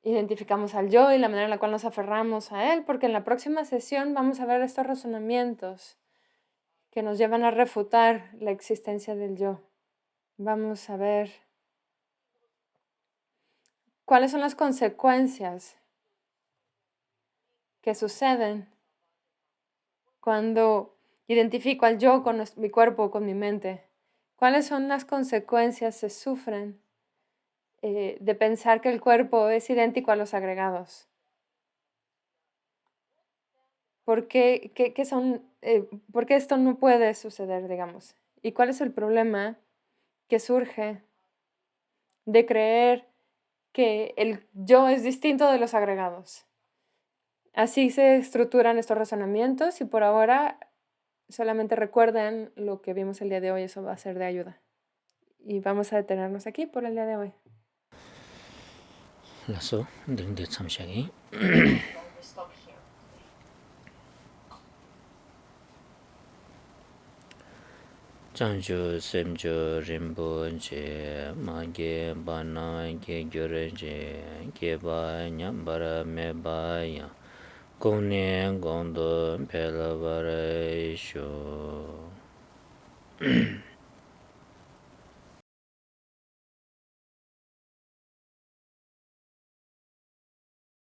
[SPEAKER 2] identificamos al yo y la manera en la cual nos aferramos a él, porque en la próxima sesión vamos a ver estos razonamientos que nos llevan a refutar la existencia del yo. Vamos a ver cuáles son las consecuencias que suceden cuando identifico al yo con mi cuerpo o con mi mente. ¿Cuáles son las consecuencias que se sufren de pensar que el cuerpo es idéntico a los agregados? ¿Por qué esto no puede suceder, digamos? ¿Y cuál es el problema que surge de creer que el yo es distinto de los agregados? Así se estructuran estos razonamientos y por ahora solamente recuerden lo que vimos el día de hoy, eso va a ser de ayuda. Y vamos a detenernos aquí por el día de hoy.
[SPEAKER 1] 라서 딩데 참샤기
[SPEAKER 3] We stop here.
[SPEAKER 1] 장주 셈주 림본제 마게 바나게 겨ren제 게바냐 바라메바야 공네 공도 벨라바레쇼